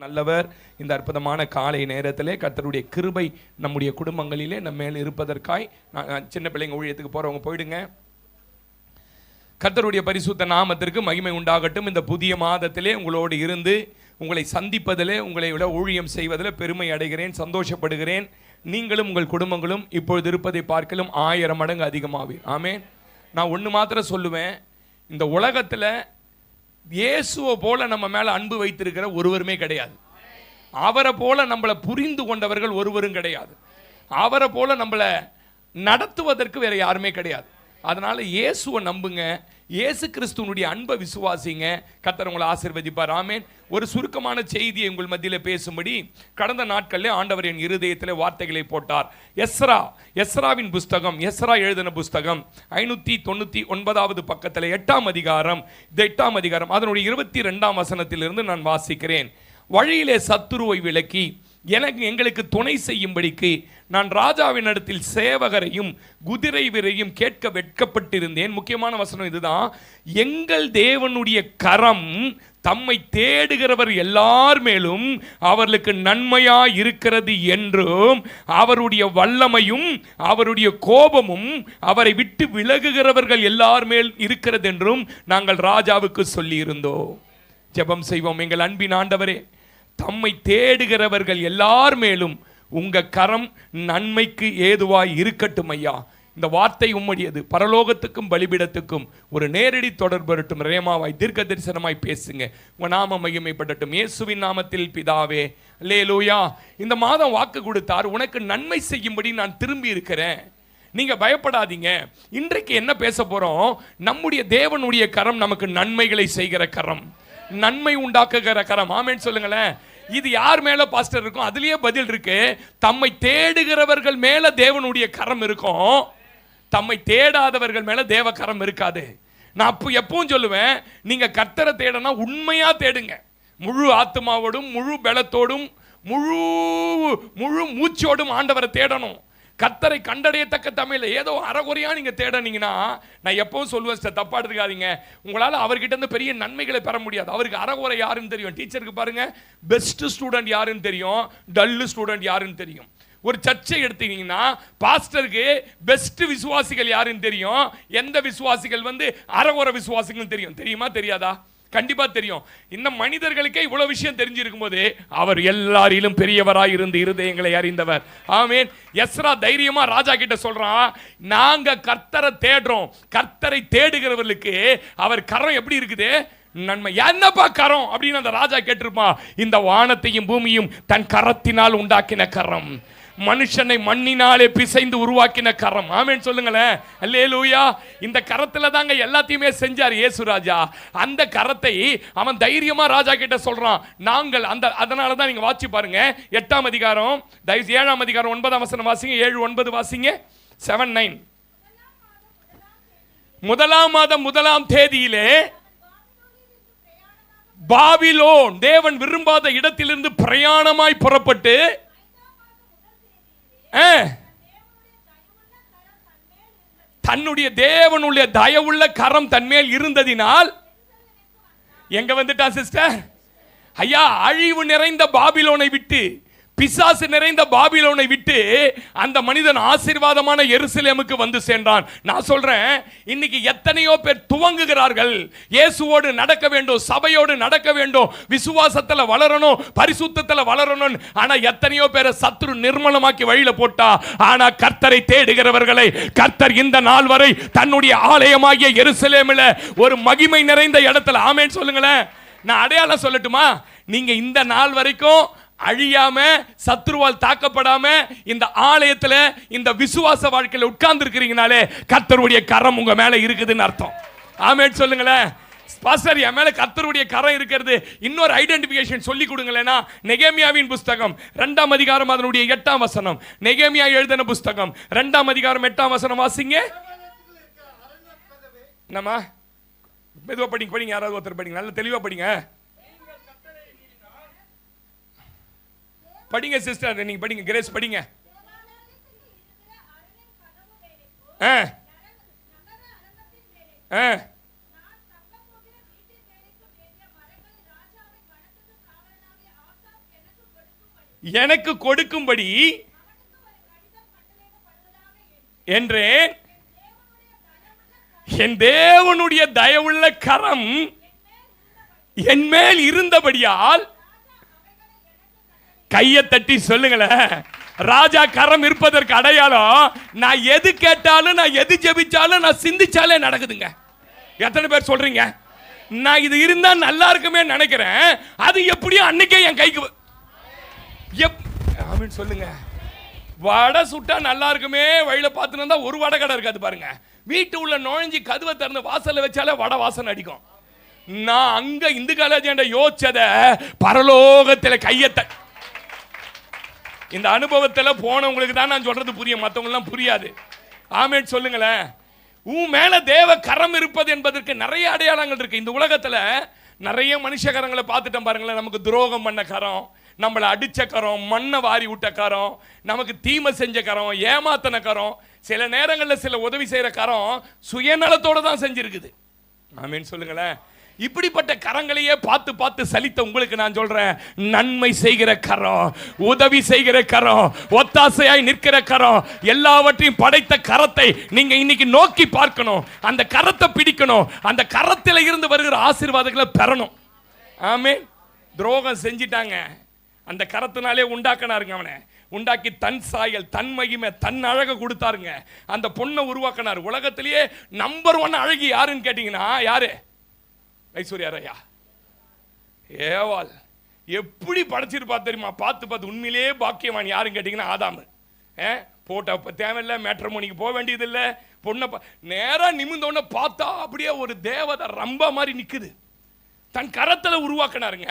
நல்லவர். இந்த அற்புதமான காலை நேரத்திலே கர்த்தருடைய கிருபை நம்முடைய குடும்பங்களிலே நம்ம மேல் இருப்பதற்காய் சின்ன பிள்ளைங்க ஊழியத்துக்கு போறவங்க போயிடுங்க. கர்த்தருடைய பரிசுத்த நாமத்திற்கு மகிமை உண்டாகட்டும். இந்த புதிய மாதத்திலே உங்களோடு இருந்து உங்களை சந்திப்பதிலே, உங்களை விட ஊழியம் செய்வதில் பெருமை அடைகிறேன், சந்தோஷப்படுகிறேன். நீங்களும் உங்கள் குடும்பங்களும் இப்பொழுது இருப்பதை பார்க்கலும் 1000 மடங்கு அதிகமாகும். ஆமென். நான் ஒன்று மாத்திரம் சொல்லுவேன், இந்த உலகத்தில் இயேசுவை போல நம்ம மேல அன்பு வைத்திருக்கிற ஒருவருமே கிடையாது. அவரை போல நம்மளை புரிந்து கொண்டவர்கள் ஒருவரும் கிடையாது. அவரை போல நம்மளை நடத்துவதற்கு வேற யாருமே கிடையாது. அதனால இயேசுவை நம்புங்க, இயேசு கிறிஸ்துவனுடைய அன்பை விசுவாசிங்க. கர்த்தர் உங்களை ஆசீர்வதிப்பார். ஆமென். ஒரு சுருக்கமான செய்தியை உங்கள் மத்தியில் பேசும்படி கடந்த நாட்களில் ஆண்டவர் என் இருதயத்தில் வார்த்தைகளை போட்டார். எஸ்ராவின் புஸ்தகம், எஸ்ரா எழுதின புஸ்தகம் 599வது பக்கத்தில் 8ஆம் அதிகாரம், இந்த 8ஆம் அதிகாரம் அதனுடைய 22ஆம் வசனத்திலிருந்து நான் வாசிக்கிறேன். வழியிலே சத்துருவை விலக்கி எங்களுக்கு துணை செய்யும்படிக்கு நான் ராஜாவின் இடத்தில் சேவகரையும் குதிரை வீரையும் கேட்க வெட்கப்பட்டிருந்தேன். முக்கியமான வசனம் இதுதான். எங்கள் தேவனுடைய கரம் தம்மை தேடுகிறவர் எல்லார் மேலும் அவர்களுக்கு நன்மையா இருக்கிறது என்றும், அவருடைய வல்லமையும் அவருடைய கோபமும் அவரை விட்டு விலகுகிறவர்கள் எல்லார் மேல் இருக்கிறது என்றும் நாங்கள் ராஜாவுக்கு சொல்லி இருந்தோம். ஜெபம் செய்வோம். எங்கள் அன்பின் ஆண்டவரே, தம்மை தேடுகிறவர்கள் எல்லார் மேலும் உங்க கரம் நன்மைக்கு ஏதுவாய் இருக்கட்டும் ஐயா. இந்த வார்த்தை உம்முடையது. பரலோகத்துக்கும் பலிபீடத்துக்கும் ஒரு நேரடி தொடர்பு வரட்டும். ரேமாவாய் தீர்க்க தரிசனமாய் பேசுங்க. உங்க நாம மகிமைப்படட்டும். இயேசுவின் நாமத்தில் பிதாவே, அல்லேலூயா. இந்த மாதம் வாக்கு கொடுத்தார், உனக்கு நன்மை செய்யும்படி நான் திரும்பி இருக்கிறேன். நீங்க பயப்படாதீங்க. இன்றைக்கு என்ன பேச போறோம்? நம்முடைய தேவனுடைய கரம் நமக்கு நன்மைகளை செய்கிற கரம், நன்மை உண்டாக்குகிற கரம். ஆமென் சொல்லுங்களேன். இது யார் மேல பாஸ்டர் இருக்கும்? அதுலயே பதில் இருக்கு. தம்மை தேடுகிறவர்கள் மேல தேவனுடைய கரம் இருக்கும், தம்மை தேடாதவர்கள் மேல தேவ கரம் இருக்காது. நான் எப்பவும் சொல்லுவேன், நீங்க கர்த்தரை தேடனா உண்மையா தேடுங்க. முழு ஆத்மாவோடும் முழு பலத்தோடும் முழு மூச்சோடும் ஆண்டவரை தேடணும். கர்த்தரை கண்டடையத்தக்க தமிழ் ஏதோ அறகுறையா நீங்க தேடினீங்கன்னா, நான் எப்பவும் சொல்லுவேன், தப்பா எடுத்துக்காதீங்க, உங்களால் அவர்கிட்ட இருந்து பெரிய நன்மைகளை பெற முடியாது. அவருக்கு அறகுறை யாருன்னு தெரியும். டீச்சருக்கு பாருங்க, பெஸ்ட் ஸ்டூடெண்ட் யாருன்னு தெரியும், டல்லு ஸ்டூடெண்ட் யாருன்னு தெரியும். ஒரு சர்ச்சை எடுத்தீங்கன்னா பாஸ்டருக்கு பெஸ்ட் விசுவாசிகள் யாருன்னு தெரியும், எந்த விசுவாசிகள் அறகுறை விசுவாசிகள் தெரியும். தெரியுமா தெரியாதா? கண்டிப்பா தெரியும். இந்த மனிதர்களுக்கே இவ்வளவு விஷயம் தெரிஞ்சிருக்கும் போது அவர் எல்லாரிலும் பெரியவராய் இருந்து இருதயங்களை அறிந்தவர். ஆமென். எஸ்ரா தைரியமா ராஜா கிட்ட சொல்றான், நாங்க கர்த்தரை தேடுறோம். கர்த்தரை தேடுகிறவர்களுக்கு அவர் கரம் எப்படி இருக்குது? நன்மை. என்னப்பா கரம் அப்படின்னு அந்த ராஜா கேட்டிருப்பான். இந்த வானத்தையும் பூமியும் தன் கரத்தினால் உண்டாக்கின கரம், மனுஷனை மண்ணினாலே பிசைந்து உருவாக்கின கரம். ஆமென் சொல்லுங்களேன். அல்லேலூயா. இந்த கரத்துல தாங்க எல்லாத்தையுமே செஞ்சார் இயேசு ராஜா. அந்த கரத்தை அவன் தைரியமா ராஜா கிட்ட சொல்றான். நாங்கள் அதனால தான் நீங்க வாசி பாருங்க, 8ஆம் அதிகாரம், 7ஆம் அதிகாரம் 9ஆம் வசனம் வாசிங்க. 7-9 வாசிங்க. 7-9. முதலாம் மாதம் 1ஆம் தேதியிலே பாபிலோன் தேவன் விரும்பாத இடத்திலிருந்து பிரயாணமாய் புறப்பட்டு தன்னுடைய தேவனுடைய தயவுள்ள கரம் தன்மேல் இருந்ததினால் எங்க வந்துட்டான் சிஸ்டர்? ஐயா, அழிவு நிறைந்த பாபிலோனை விட்டு, பிசாசு நிறைந்த பாபிலோனை விட்டு அந்த மனிதன் ஆசீர்வாதமான எருசலேமுக்கு வந்து சென்றான். நான் சொல்றேன், இன்னைக்கு எத்தனையோ பேர் துவங்குகிறார்கள், இயேசுவோடு நடக்க வேண்டும், சபையோடு நடக்க வேண்டும், விசுவாசத்துல வளரணும், பரிசுத்தத்துல வளரணும். ஆனா எத்தனையோ பேரை சத்துரு நிர்மலமாக்கி வழியில போட்டா. ஆனா கர்த்தரை தேடுகிறவர்களை கர்த்தர் இந்த நாள் வரை தன்னுடைய ஆலயமாகிய எருசலேமில் ஒரு மகிமை நிறைந்த இடத்துல, ஆமென் சொல்லுங்களேன். நான் அடையாளம் சொல்லட்டுமா? நீங்க இந்த நாள் வரைக்கும் அழியாம, சத்துருவால் தாக்கப்படாம இந்த ஆலயத்துல இந்த விசுவாச வாழ்க்கையில உட்கார்ந்து இருக்கிறீங்கனாலே கர்த்தருடைய கரம் உங்க மேல இருக்குதுன்னு அர்த்தம். ஆமென் சொல்லுங்களேன். பாஸ்டர், என் மேல கர்த்தருடைய கரம் இருக்கிறது, இன்னொரு ஐடென்டிஃபிகேஷன் சொல்லி கொடுங்களேனா? நெகேமியாவின் புஸ்தகம் 2ஆம் அதிகாரம் அதனுடைய 8ஆம் வசனம். நெகேமியா எழுதின புஸ்தகம் 2ஆம் அதிகாரம் 8ஆம் வசனம் வாசிங்க. என்னமா மெதுவா படிங்க, யாராவது ஒருத்தர் படிங்க, நல்ல தெளிவா படிங்க. படிங்க சிஸ்டர், நீங்க படிங்க. கிரேஸ் படிங்க. எனக்கு கொடுக்கும்படி என்றேன். என் தேவனுடைய தயவுள்ள கரம் என் மேல் இருந்தபடியால், கையை தட்டி சொல்லுங்களேன், ராஜா கரம் இருப்பதற்கு அடையாளம் நான் எது கேட்டாலும், நான் எது ஜெபிச்சாலும், நான் சிந்திச்சாலே நடக்குதுங்க. எத்தனை பேர் சொல்றீங்க நான் இது இருந்தா நல்லா இருக்குமே நினைக்கிறேன், அது எப்படியும் அன்னைக்கே என் கைக்கு சொல்லுங்க. வடை சுட்டா நல்லா இருக்குமே வழியில பார்த்துன்னு ஒரு வடை கடை இருக்காது பாருங்க. வீட்டு உள்ள நுழைஞ்சி கதவை திறந்து வாசல்ல வச்சாலே வடை வாசனை அடிக்கும். நான் அங்க இந்து காலேஜ் யோசிச்சத பரலோகத்தில் கையத்த இந்த அனுபவத்தில் போனவங்களுக்கு தான் நான் சொல்றது புரியும், மற்றவங்களாம் புரியாது. ஆமென் சொல்லுங்களேன். உன் மேல தேவ கரம் இருப்பது என்பதற்கு நிறைய அடையாளங்கள் இருக்கு. இந்த உலகத்துல நிறைய மனுஷகரங்களை பார்த்துட்டோம் பாருங்களேன். நமக்கு துரோகம் பண்ண கரம், நம்மளை அடிச்ச கரம், மண்ணை வாரி விட்ட கரம், நமக்கு தீமை செஞ்ச கரம், ஏமாத்தன கரம், சில நேரங்களில் சில உதவி செய்யற கரம் சுயநலத்தோட தான் செஞ்சிருக்குது. ஆமென் சொல்லுங்களேன். இப்படிப்பட்ட கரங்களையே பார்த்து பார்த்து சலித்த உங்களுக்கு நான் சொல்றேன், நன்மை செய்கிற கரம், உதவி செய்கிற கரம், ஒத்தாசையாய் நிற்கிற கரம், எல்லாவற்றையும் படைத்த கரத்தை நீங்க இன்னைக்கு நோக்கி பார்க்கணும். அந்த கரத்தை பிடிக்கணும். அந்த கரத்தில் இருந்து வருகிற ஆசீர்வாதங்களை பெறணும். ஆமென். துரோகம் செஞ்சிட்டாங்க, அந்த கரத்தினாலே உண்டாக்கினாருங்க. அவனை உண்டாக்கி தன் சாயல், தன் மகிமை, தன் அழகை கொடுத்தாருங்க. அந்த பொண்ணை உருவாக்கினார். உலகத்திலேயே நம்பர் 1 அழகி யாருன்னு கேட்டீங்கன்னா யாரு? ஐஸ்வர்யா ராயா. ஏவாள் எப்படி படைச்சிருப்பா தெரியுமா? பார்த்து பார்த்து உண்மையிலேயே பாக்கியவான் யாருன்னு கேட்டீங்கன்னா ஆதாம். போட்டோ தேவையில்லை, மேட்ரிமோனிக்கு போக வேண்டியதில்லை. பொண்ணை நேரா நிமிந்தோன்னு பார்த்தா அப்படியே ஒரு தேவதை ரம்ப மாதிரி நிக்குது. தன் கரத்தில் உருவாக்கினாருங்க.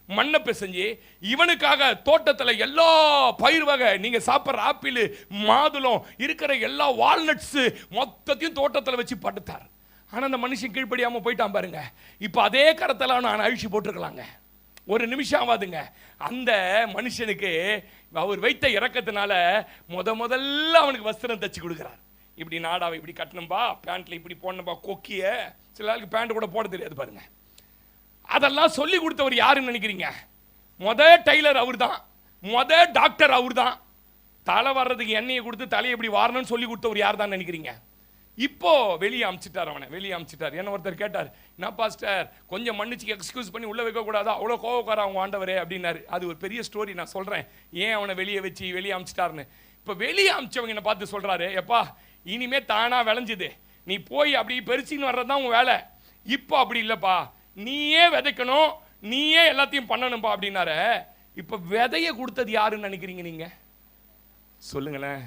மண்ணை பிசைஞ்சு இவனுக்காக தோட்டத்தில் எல்லா பயிர் வகை, நீங்க சாப்பிட்ற ஆப்பிள், மாதுளம், இருக்கிற எல்லா வால்நட்ஸ் மொத்தத்தையும் தோட்டத்தில் வச்சு படுத்தார். ஆனால் அந்த மனுஷன் கீழ்ப்படியாமல் போயிட்டான் பாருங்க. இப்போ அதே கரத்தில் நான் அழிச்சு போட்டிருக்கலாங்க. ஒரு நிமிஷம் ஆகாதுங்க. அந்த மனுஷனுக்கு அவர் வைத்த இறக்கத்தினால முதல்ல அவனுக்கு வஸ்திரம் தச்சு கொடுக்குறார். இப்படி நாடாவை இப்படி கட்டணும்பா, பேண்ட்ல இப்படி போடணும்பா, கொக்கிய சில ஆளுக்கு பேண்ட் கூட போட தெரியாது பாருங்க. அதெல்லாம் சொல்லி கொடுத்தவர் யாருன்னு நினைக்கிறீங்க? டைலர் அவர் தான், டாக்டர் அவர் தான். தலை வர்றதுக்கு எண்ணெயை கொடுத்து தலையை எப்படி வாரணும்னு சொல்லி கொடுத்தவர் யார் தான் நினைக்கிறீங்க? இப்போ வெளியே அமிச்சிட்டார். அவனை வெளியே அமிச்சிட்டார். என்ன ஒருத்தர் கேட்டார், என்ன பாஸ்டர் கொஞ்சம் மன்னிச்சு எக்ஸ்கியூஸ் பண்ணி உள்ள வைக்க கூடாதா, அவ்வளோ கோவக்கார அவங்க ஆண்டவரே அப்படின்னாரு. அது ஒரு பெரிய ஸ்டோரி, நான் சொல்றேன் ஏன் அவனை வெளியே வச்சு வெளியே அமிச்சிட்டாருன்னு. இப்போ வெளியே அமிச்சவங்க என்ன பார்த்து சொல்றாரு, எப்பா இனிமே தானா விளைஞ்சுது, நீ போய் அப்படி பெருச்சின்னு வர்றதுதான் உன் வேலை. இப்போ அப்படி இல்லைப்பா, நீயே விதைக்கணும், நீயே எல்லாத்தையும் பண்ணணும்பா அப்படின்னாரு. இப்போ விதைய கொடுத்தது யாருன்னு நினைக்கிறீங்க நீங்க? சொல்லுங்களேன்.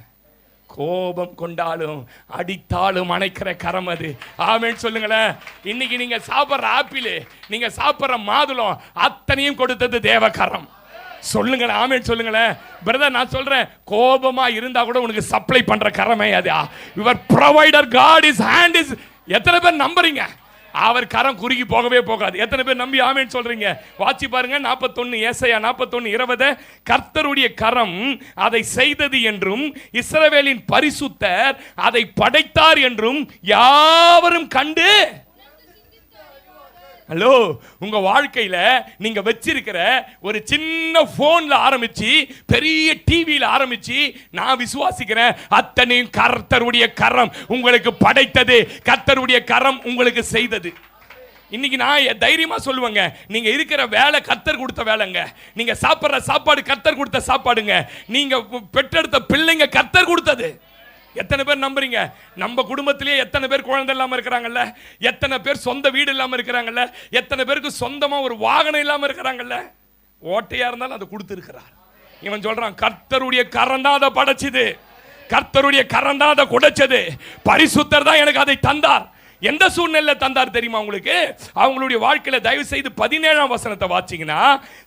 கோபம் கொண்டாலும் அடித்தாலும் அணைக்கிற கரம் அது. ஆமென் சொல்லுங்களேன். இன்னைக்கு நீங்க சாப்பிட்ற ஆப்பிள், நீங்க சாப்பிட்ற மாதுளம் அத்தனையும் கொடுத்தது தேவ கரம். சொல்லுங்களேன். ஆமென் சொல்லுங்களேன். பிரதர் நான் சொல்றேன், கோபமா இருந்தா கூட உனக்கு சப்ளை பண்ற கரமே அது. Your provider God is hand is. எத்தனை பேர் நம்புறீங்க? அவர் கரம் குறுகி போகவே போகாது. எத்தனை பேர் நம்பி ஆமென் சொல்றீங்க? வாட்சி பாருங்க 41 ஏசாயா 41:20. கர்த்தருடைய கரம் அதை செய்தது என்றும் இஸ்ரவேலின் பரிசுத்தர் அதை படைத்தார் என்றும் யாவரும் கண்டு. ஹலோ, உங்க வாழ்க்கையில நீங்க வச்சிருக்கிற ஒரு சின்ன போன்ல ஆரம்பிச்சு பெரிய டிவியில ஆரம்பிச்சு நான் விசுவாசிக்கிறேன் அத்தனையும் கர்த்தருடைய கரம் உங்களுக்கு படைத்தது, கர்த்தருடைய கரம் உங்களுக்கு செய்தது. இன்னைக்கு நான் தைரியமா சொல்லுவேங்க, நீங்க இருக்கிற வேலை கர்த்தர் கொடுத்த வேலைங்க, நீங்க சாப்பிட்ற சாப்பாடு கர்த்தர் கொடுத்த சாப்பாடுங்க, நீங்க பெற்றெடுத்த பிள்ளைங்க கர்த்தர் கொடுத்தது. எத்தனை பேர் நம்புறீங்க? நம்ம குடும்பத்திலேயே எத்தனை பேர் குழந்தை இல்லாம இருக்கிறாங்கல்ல, எத்தனை பேர் சொந்த வீடு இல்லாம இருக்கிறாங்கல்ல, எத்தனை பேருக்கு சொந்தமா ஒரு வாகனம் இல்லாம இருக்கிறாங்கல்ல. ஓட்டையா இருந்தாலும் அதை கொடுத்திருக்கிறார். இவன் சொல்றான் கர்த்தருடைய கரம் தான் அதை படைச்சது, கர்த்தருடைய கரம் தான் அதை குடைச்சது, பரிசுத்தர் தான் எனக்கு அதை தந்தார். எந்த சூழ்நிலை தந்தார் தெரியுமா உங்களுக்கு? அவங்களுடைய வாழ்க்கையில தயவு செய்து 17ஆம் வசனத்தை வாசிங்கன்னா,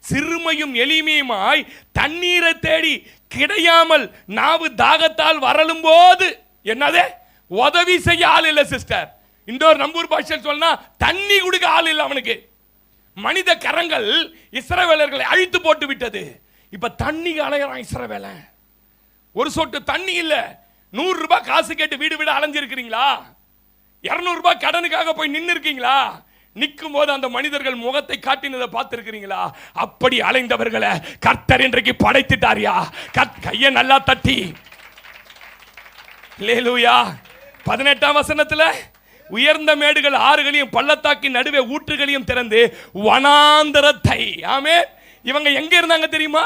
சிறுமையும் எளிமையுமாய் தண்ணீரை தேடி கிடையாமல் நாவு தாகத்தால் வரலும் போது என்னதே உதவி செய்ய ஆள் இல்லை சிஸ்டர். இன்னொரு நம்பூர் பாஷையில் சொன்னா தண்ணி குடிக்க ஆள் இல்லை அவனுக்கு. மனித கரங்கள் இஸ்ரவேலர்களை அழித்து போட்டு விட்டது. இப்ப தண்ணி அலைகிறான் இஸ்ரவேலன். ஒரு சொட்டு தண்ணி இல்ல. 100 ரூபாய் காசு கேட்டு வீடு வீடு அலைஞ்சிருக்கிறீங்களா? 200 ரூபாய் கடனுக்காக போய் நின்று இருக்கீங்களா? நிற்கும் போது அந்த மனிதர்கள் முகத்தை காட்டினதை பார்த்திருக்கிறீங்களா? அப்படி அலைந்தவர்களை கர்த்தர் இன்றைக்கு படைத்துட்டாரியா? கையை நல்லா தட்டி அல்லேலூயா. 18ஆம் வசனத்துல உயர்ந்த மேடுகள் ஆறுகளையும் பள்ளத்தாக்கின் நடுவே ஊற்றுகளையும் திறந்து வனாந்தரத்தை, ஆமென். இவங்க எங்க இருந்தாங்க தெரியுமா?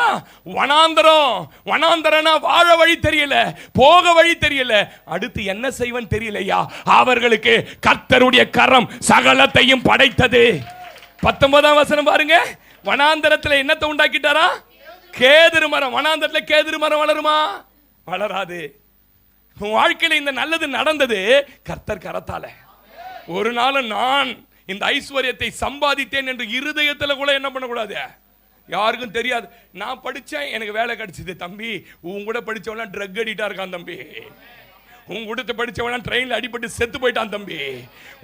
வனாந்தரம். வனாந்தரனா வாழ வழி தெரியல, போக வழி தெரியல, அடுத்து என்ன செய்வன் தெரியலையா? அவர்களுக்கு கர்த்தருடைய கரம் சகலத்தையும் படைத்தது. 19ஆம் வசனம் பாருங்க. வனாந்தரத்தில் என்னத்தை உண்டாக்கிட்டாரா? கேதுரு மரம். வனாந்தரத்தில் கேதுரு மரம் வளருமா? வளராது. வாழ்க்கையில் இந்த நல்லது நடந்தது கர்த்தர் கரத்தால. ஒரு நாள் நான் இந்த ஐஸ்வர்யத்தை சம்பாதித்தேன் என்று இருதயத்தில் கூட என்ன பண்ணக்கூடாது, யாருக்கும் தெரியாது. நான் படித்தேன், எனக்கு வேலை கிடைச்சது. தம்பி, உன் கூட படித்தவனா ட்ரக் அடிக்டா இருக்கான் தம்பி. உன் கூட படித்தவனா ட்ரெயினில் அடிபட்டு செத்து போயிட்டான் தம்பி.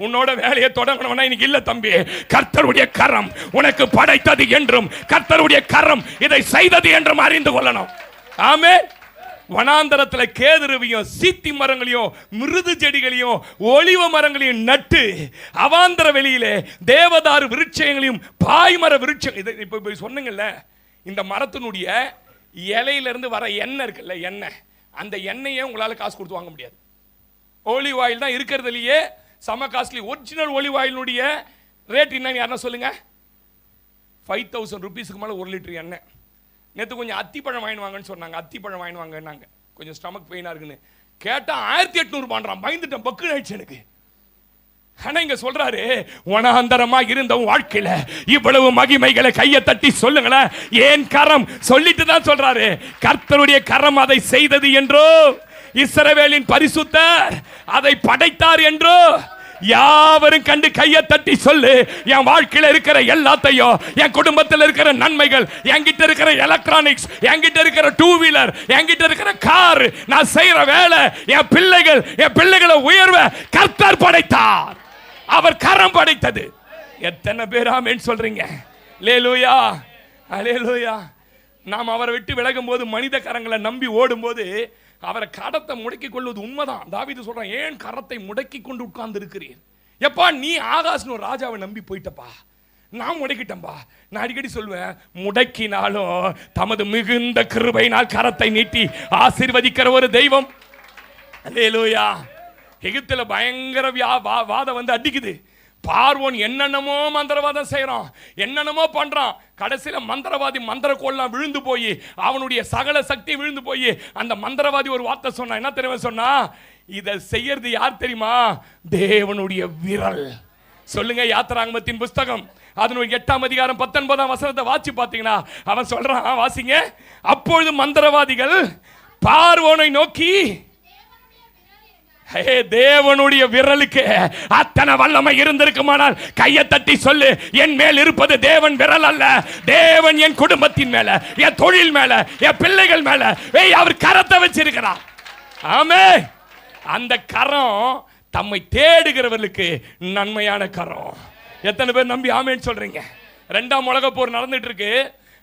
உன்னோட வேலையை தொடங்கணும்னா இன்னைக்கு இல்லை தம்பி. கர்த்தருடைய கரம் உனக்கு படைத்தது என்றும் கர்த்தருடைய கரம் இதை செய்தது என்றும் அறிந்து கொள்ளணும். ஆமென். வனாந்தரத்தில் கேதுருவையும் சீத்தி மரங்களையும் மிருது செடிகளையும் ஒலிவ மரங்களையும் நட்டு அவாந்தர வெளியிலே தேவதாரு விருட்சங்களையும் பாய்மர விருட்சம். இதை இப்போ சொன்னீங்கல்ல, இந்த மரத்தினுடைய இலையிலிருந்து வர எண்ணெய் இருக்குல்ல, எண்ணெய், அந்த எண்ணெயை உங்களால் காசு கொடுத்து வாங்க முடியாது. ஒலிவ் ஆயில் தான் இருக்கிறதுலையே செம காஸ்ட்லி. ஒரிஜினல் ஒலிவ் ஆயிலுடைய ரேட் என்னன்னு யாருன்னா சொல்லுங்க. 5000 ரூபீஸ்க்கு மேலே 1 லிட்டர் எண்ணெய். நேற்று கொஞ்சம் அத்திப்பழம் வாங்கிடுவாங்கன்னு சொன்னாங்க. அத்திப்பழம் வாங்கிடுவாங்கன்னாங்க. கொஞ்சம் ஸ்டமக் பெயினாக இருக்குன்னு கேட்டால் 1800 பண்ணுறான். பயந்துட்டேன், பக்கு ஆயிடுச்சு எனக்கு. ஆனால் இங்கே சொல்றாரு, வனாந்தரமாக இருந்த வாழ்க்கையில் இவ்வளவு மகிமைகளை கையை தட்டி சொல்லுங்களேன். ஏன் கரம் சொல்லிட்டு தான் சொல்றாரு, கர்த்தருடைய கரம் அதை செய்தது என்றோ, இஸ்ரவேலின் பரிசுத்தர் அதை படைத்தார் என்றோ. யாவரும் கண்டு கையை தட்டி சொல்லு, என் வாழ்க்கையில் இருக்கிற எல்லாத்தையும், என் குடும்பத்தில் இருக்கிற நன்மைகள், என்கிட்ட இருக்கிற எலக்ட்ரானிக்ஸ், என்கிட்ட இருக்கிற 2 வீலர், என்கிட்ட இருக்கிற கார், நான் செய்யற வேலை, என் பிள்ளைகளை உயர்வ கர்த்தர் படைத்தார். அவர் கரம் படைத்தது. எத்தனை பேர் ஆமென் சொல்றீங்க? அல்லேலூயா, அல்லேலூயா. நாம் அவரை விட்டு விலகும் போது, மனித கரங்களை நம்பி ஓடும் போது அவரை கரத்தை முடக்கி கொள்வது உண்மைதான். தாவீது சொல்றான், ஏன் கரத்தை முடக்கி கொண்டு உட்கார்ந்து இருக்கிறீர்? எப்பா நீ ஆகாஷ்னு ஒரு ராஜாவை நம்பி போயிட்டப்பா, நான் முடக்கிட்டேன்பா. நான் அடிக்கடி சொல்வேன், முடக்கினாலும் தமது மிகுந்த கிருபையினால் கரத்தை நீட்டி ஆசீர்வதிக்கிற ஒரு தெய்வம். அல்லேலூயா. எகிப்தில் பயங்கர வாதம் வந்து அடிக்குது. பார்வோன் என்னென்னமோ மந்திரவாதம் செய்யறான், என்னென்னமோ பண்றான். கடைசியில் மந்திரவாதி மந்திரக்கோல்லாம் விழுந்து போய், அவனுடைய சகல சக்தி விழுந்து போய், அந்த மந்திரவாதி ஒரு வார்த்தை சொன்னா. என்ன தெரியுமா சொன்னா? இதை செய்யறது யார் தெரியுமா? தேவனுடைய விரல். சொல்லுங்க. யாத்திராகமத்தின் புஸ்தகம் அதனுடைய 8ஆம் அதிகாரம் 19ஆம் வசனத்தை வாசி பார்த்தீங்கன்னா அவன் சொல்றான், வாசிங்க. அப்பொழுது மந்திரவாதிகள் பார்வோனை நோக்கி, தேவனுடைய விரலுக்கு அத்தனை வல்லமை இருந்திருக்குமானால் கையை தட்டி சொல்லு, என் மேல் இருப்பது தேவன் விரல் அல்ல, தேவன் என் குடும்பத்தின் மேல, என் தொழில் மேல, என் பிள்ளைகள் மேல அவர் கரத்தை வச்சிருக்கிறார். ஆமென். அந்த கரம் தம்மை தேடுகிறவர்களுக்கு நன்மையான கரம். எத்தனை பேர் நம்பி ஆமென் சொல்றீங்க? 2ஆம் உலகப் போர் நடந்துட்டு இருக்கு.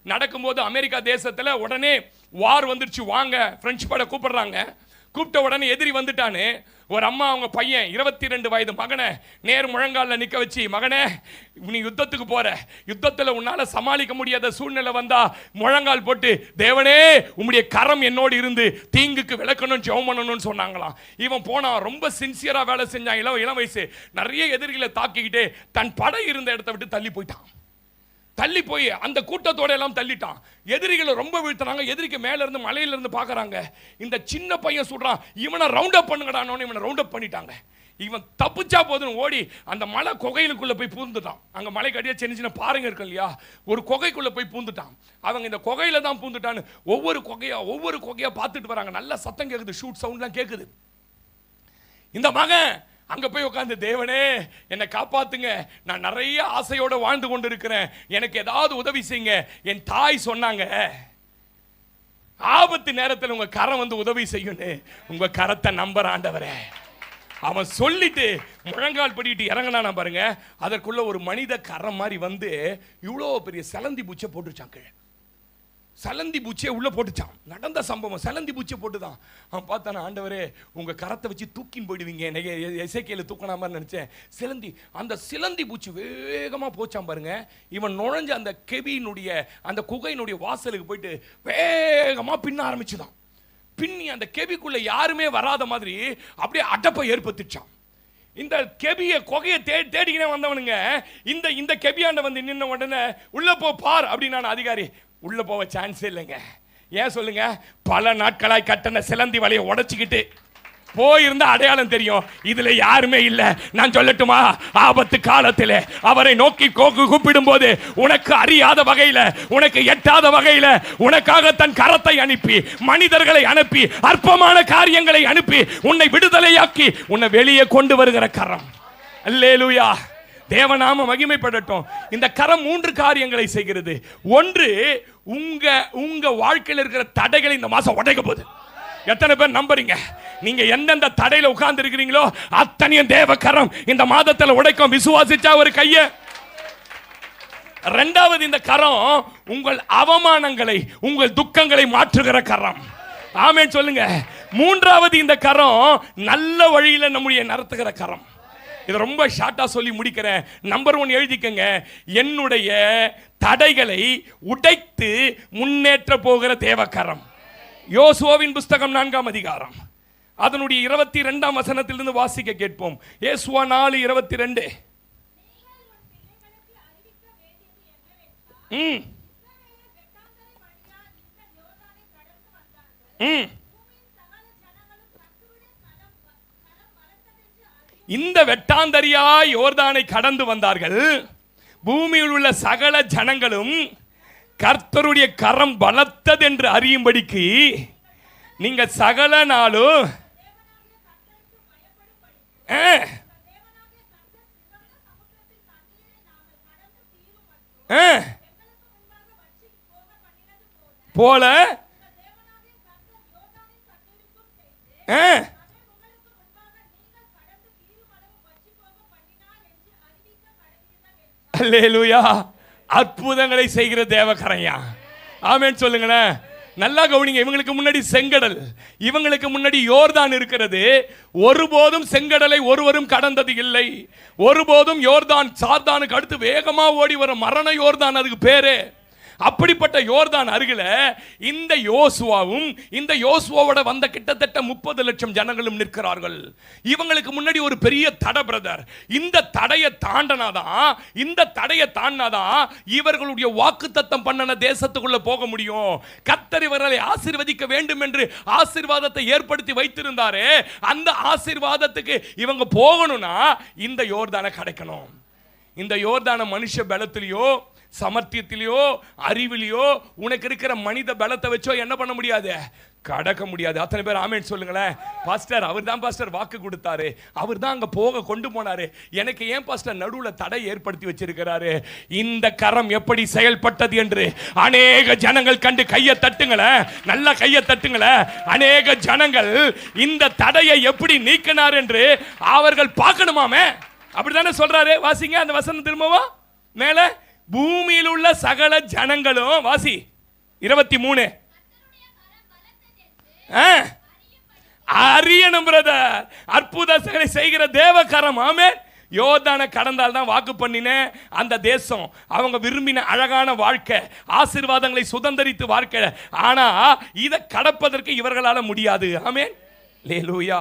நடக்கும்போது அமெரிக்கா தேசத்துல உடனே வார் வந்துருச்சு, வாங்க பிரெஞ்சு படை கூப்பிடுறாங்க. கூப்பிட்ட உடனே எதிரி வந்துட்டான்னு ஒரு அம்மா அவங்க பையன் 22 வயது மகனை நேர் முழங்காலில் நிற்க வச்சு, மகனே நீ யுத்தத்துக்கு போற, யுத்தத்தில் உன்னால சமாளிக்க முடியாத சூழ்நிலை வந்தா முழங்கால் போட்டு, தேவனே உம்முடைய கரம் என்னோடு இருந்து தீங்குக்கு விளக்கணும் ஜெபம் பண்ணணும்னு சொன்னாங்களாம். இவன் போனான், ரொம்ப சின்சியரா வேலை செஞ்சான். இளம் வயசு, நிறைய எதிரிகளை தாக்கிக்கிட்டு தன் படை இருந்த இடத்தை விட்டு தள்ளி போயிட்டான். தள்ளி போய் அந்த கூட்டத்தோட எல்லாம் தள்ளிட்டான். எதிரிகளை ரொம்ப வீழ்த்தினாங்க. எதிரிக்கு மேல இருந்து மலையில இருந்து பாக்குறாங்க. இந்த சின்ன பையன் சொல்றான், இவனை ரவுண்ட் அப் பண்ணுங்கடான்னு. இவனை ரவுண்ட் அப் பண்ணிட்டாங்க. இவன் தப்பிச்சா போதுன்னு ஓடி அந்த மலை குகையிலுக்குள்ள போய் பூந்துட்டான். அங்க மலை கடியா சின்ன சின்ன பாறைங்க இருக்கு இல்லையா, ஒரு குகைக்குள்ள போய் பூந்துட்டான். அவங்க இந்த குகையில தான் பூந்துட்டான்னு ஒவ்வொரு குகையா பார்த்துட்டு வராங்க. நல்ல சத்தம் கேக்குது, ஷூட் சவுண்ட்லாம் கேக்குது. இந்த மகன் அங்க போய் உட்கார்ந்து, தேவனே என்னை காப்பாத்துங்க, நான் நிறைய ஆசையோட வாழ்ந்து கொண்டு இருக்கிறேன், எனக்கு ஏதாவது உதவி செய்யுங்க. என் தாய் சொன்னாங்க, ஆபத்து நேரத்தில் உங்க கரம் வந்து உதவி செய்யும், உங்க கரத்தை நம்புற ஆண்டவரே. அவன் சொல்லிட்டு முழங்கால் படிட்டு இறங்கினானா பாருங்க. அதற்குள்ள ஒரு மனித கரம் மாதிரி வந்து இவ்வளோ பெரிய செலந்தி பூச்சை போட்டுருச்சான் கீழே. சலந்தி பூச்சியை உள்ள போட்டுச்சான். நடந்த சம்பவம், சலந்தி பூச்சியை போட்டுதான். அவன் பார்த்தான, ஆண்டவரே உங்க கரத்தை வச்சு தூக்கின்னு போயிடுவீங்க, எசேக்கியேல தூக்கின மாதிரி நினைச்சேன். அந்த சிலந்தி பூச்சி வேகமா போச்சான் பாருங்க. இவன் நுழைஞ்ச அந்த கெபியினுடைய அந்த குகையினுடைய வாசலுக்கு போயிட்டு வேகமா பின்ன ஆரம்பிச்சுதான். பின்னி அந்த கெபிக்குள்ள யாருமே வராத மாதிரி அப்படியே அடப்பை ஏற்படுத்திச்சான். இந்த கெபிய குகையை தேடிக்கினே வந்தவனுங்க இந்த கெபியாண்ட வந்து நின்ன உடனே உள்ள போ பார் அப்படின்னு அதிகாரி. உள்ள போக சான்ஸே இல்லைங்க. ஏன் சொல்லுங்க? பல நாட்களாய் கட்டின சிலந்தி வலையை உடைச்சிக்கிட்டு போயிருந்த அடையாளம் தெரியும். இதுல யாருமே இல்ல. நான் சொல்லட்டுமா? ஆபத்து காலத்தில் அவரை நோக்கி கூப்பிடும் போது உனக்கு அறியாத வகையில, உனக்கு எட்டாத வகையில உனக்காக தன் கரத்தை அனுப்பி, மனிதர்களை அனுப்பி, அற்பமான காரியங்களை அனுப்பி உன்னை விடுதலையாக்கி உன்னை வெளியே கொண்டு வருகிற கரம். அல்லேலூயா, தேவநாம மகிமைப்படட்டும். இந்த கரம் 3 காரியங்களை செய்கிறது. ஒன்று, உங்க வாழ்க்கையில் இருக்கிற தடைகளை இந்த மாசம் உடைக்க போகுது. எத்தனை பேர் நம்புறீங்க? நீங்க எந்தெந்த தடையில உட்கார்ந்து இருக்கிறீங்களோ அத்தனையும் தேவ கரம் இந்த மாதத்துல உடைக்கும். விசுவாசிச்சா ஒரு கைய. இரண்டாவது, இந்த கரம் உங்கள் அவமானங்களை, உங்கள் துக்கங்களை மாற்றுகிற கரம். ஆமென் சொல்லுங்க. மூன்றாவது, இந்த கரம் நல்ல வழியில நம்முடைய நடத்துகிற கரம். இதை ரொம்ப ஷார்ட்டா சொல்லி முடிக்கிறேன். நம்பர் 1 எழுதிக்கங்க. என்னுடைய தடைகளை உடைத்து முன்னேற்ற போகிற தேவக்கரம். யோசுவாவின் புஸ்தகம் 4ஆம் அதிகாரம் அதனுடைய 22ஆம் வசனத்திலிருந்து வாசிக்க கேட்போம். யோசுவா 4:22. இந்த வெட்டாந்தரியாய் யோர்தானை கடந்து வந்தார்கள். பூமியில் உள்ள சகல ஜனங்களும் கர்த்தருடைய கரம் பலத்தது என்று அறியும்படிக்கு நீங்க சகல நாளும் போல அல்லேலூயா, அற்புதங்களை செய்கிற தேவக்கரையா. ஆமென் சொல்லுங்களேன். நல்லா கவனிங்க. இவங்களுக்கு முன்னாடி செங்கடல், இவங்களுக்கு முன்னாடி யோர்தான் இருக்கிறது. ஒருபோதும் செங்கடலை ஒருவரும் கடந்தது இல்லை. ஒருபோதும் யோர்தான் சாத்தானுக்கு அடுத்து வேகமா ஓடி வர மரண யோர்தான் அதுக்கு பேரு. அப்படிப்பட்ட யோர்தான் அருகில இந்த யோசுவாவும் இந்த யோசுவாவோட வந்த கிட்டத்தட்ட 30 லட்சம் ஜனங்களும் நிற்கிறார்கள். இவங்களுக்கு முன்னாடி ஒரு பெரிய தடை பிரதர். இந்த தடையை தாண்டினாதான் இவர்களுடைய வாக்குத்தத்தம் பண்ணன தேசத்துக்குள்ள போக முடியும். கர்த்தர் இவர்களை ஆசீர்வதிக்க வேண்டும் என்று ஆசீர்வாதத்தை ஏற்படுத்தி வைத்திருந்தாரே, அந்த ஆசீர்வாதத்துக்கு இவங்க போகணும்னா இந்த யோர்தானை கிடைக்கணும். இந்த யோர்தான மனுஷ பலத்திலேயோ சமர்த்தியத்திலேயோ அறிவிலையோ உனக்கு இருக்கிற மனித பலத்தை வச்சோ என்ன பண்ண முடியாது, கடக்க முடியாது. அத்தனை பேர் ஆமென் சொல்லுங்களேன். பாஸ்டர், அவர் தான் பாஸ்டர் வாக்கு கொடுத்தாரு, அவர் தான் அங்க போக கொண்டு போனாரு, எனக்கு ஏன் பாஸ்டர் நடுவுல தடை ஏற்படுத்தி வச்சிருக்கிறாரு? இந்த கரம் எப்படி செயல்பட்டது என்று அநேக ஜனங்கள் கண்டு கையை தட்டுங்களேன், நல்ல கையை தட்டுங்களேன். அநேக ஜனங்கள் இந்த தடையை எப்படி நீக்கினார் என்று அவர்கள் பார்க்கணுமாமே. அப்படித்தானே சொல்றாரு. வாசிங்க அந்த வசனம் திரும்பவும் மேல. பூமியில் உள்ள சகல ஜனங்களும், வாசி 23, அறியணும் பிரதர். அற்புதங்களை செய்கிற தேவகரம். ஆமென். யோர்தானை கடந்தால் தான் வாக்கு பண்ணின அந்த தேசம், அவங்க விரும்பின அழகான வாழ்க்கை, ஆசீர்வாதங்களை சுதந்திரித்து வாழ்க்கை. ஆனா இதை கடப்பதற்கு இவர்களால முடியாது. ஆமென். அல்லேலூயா.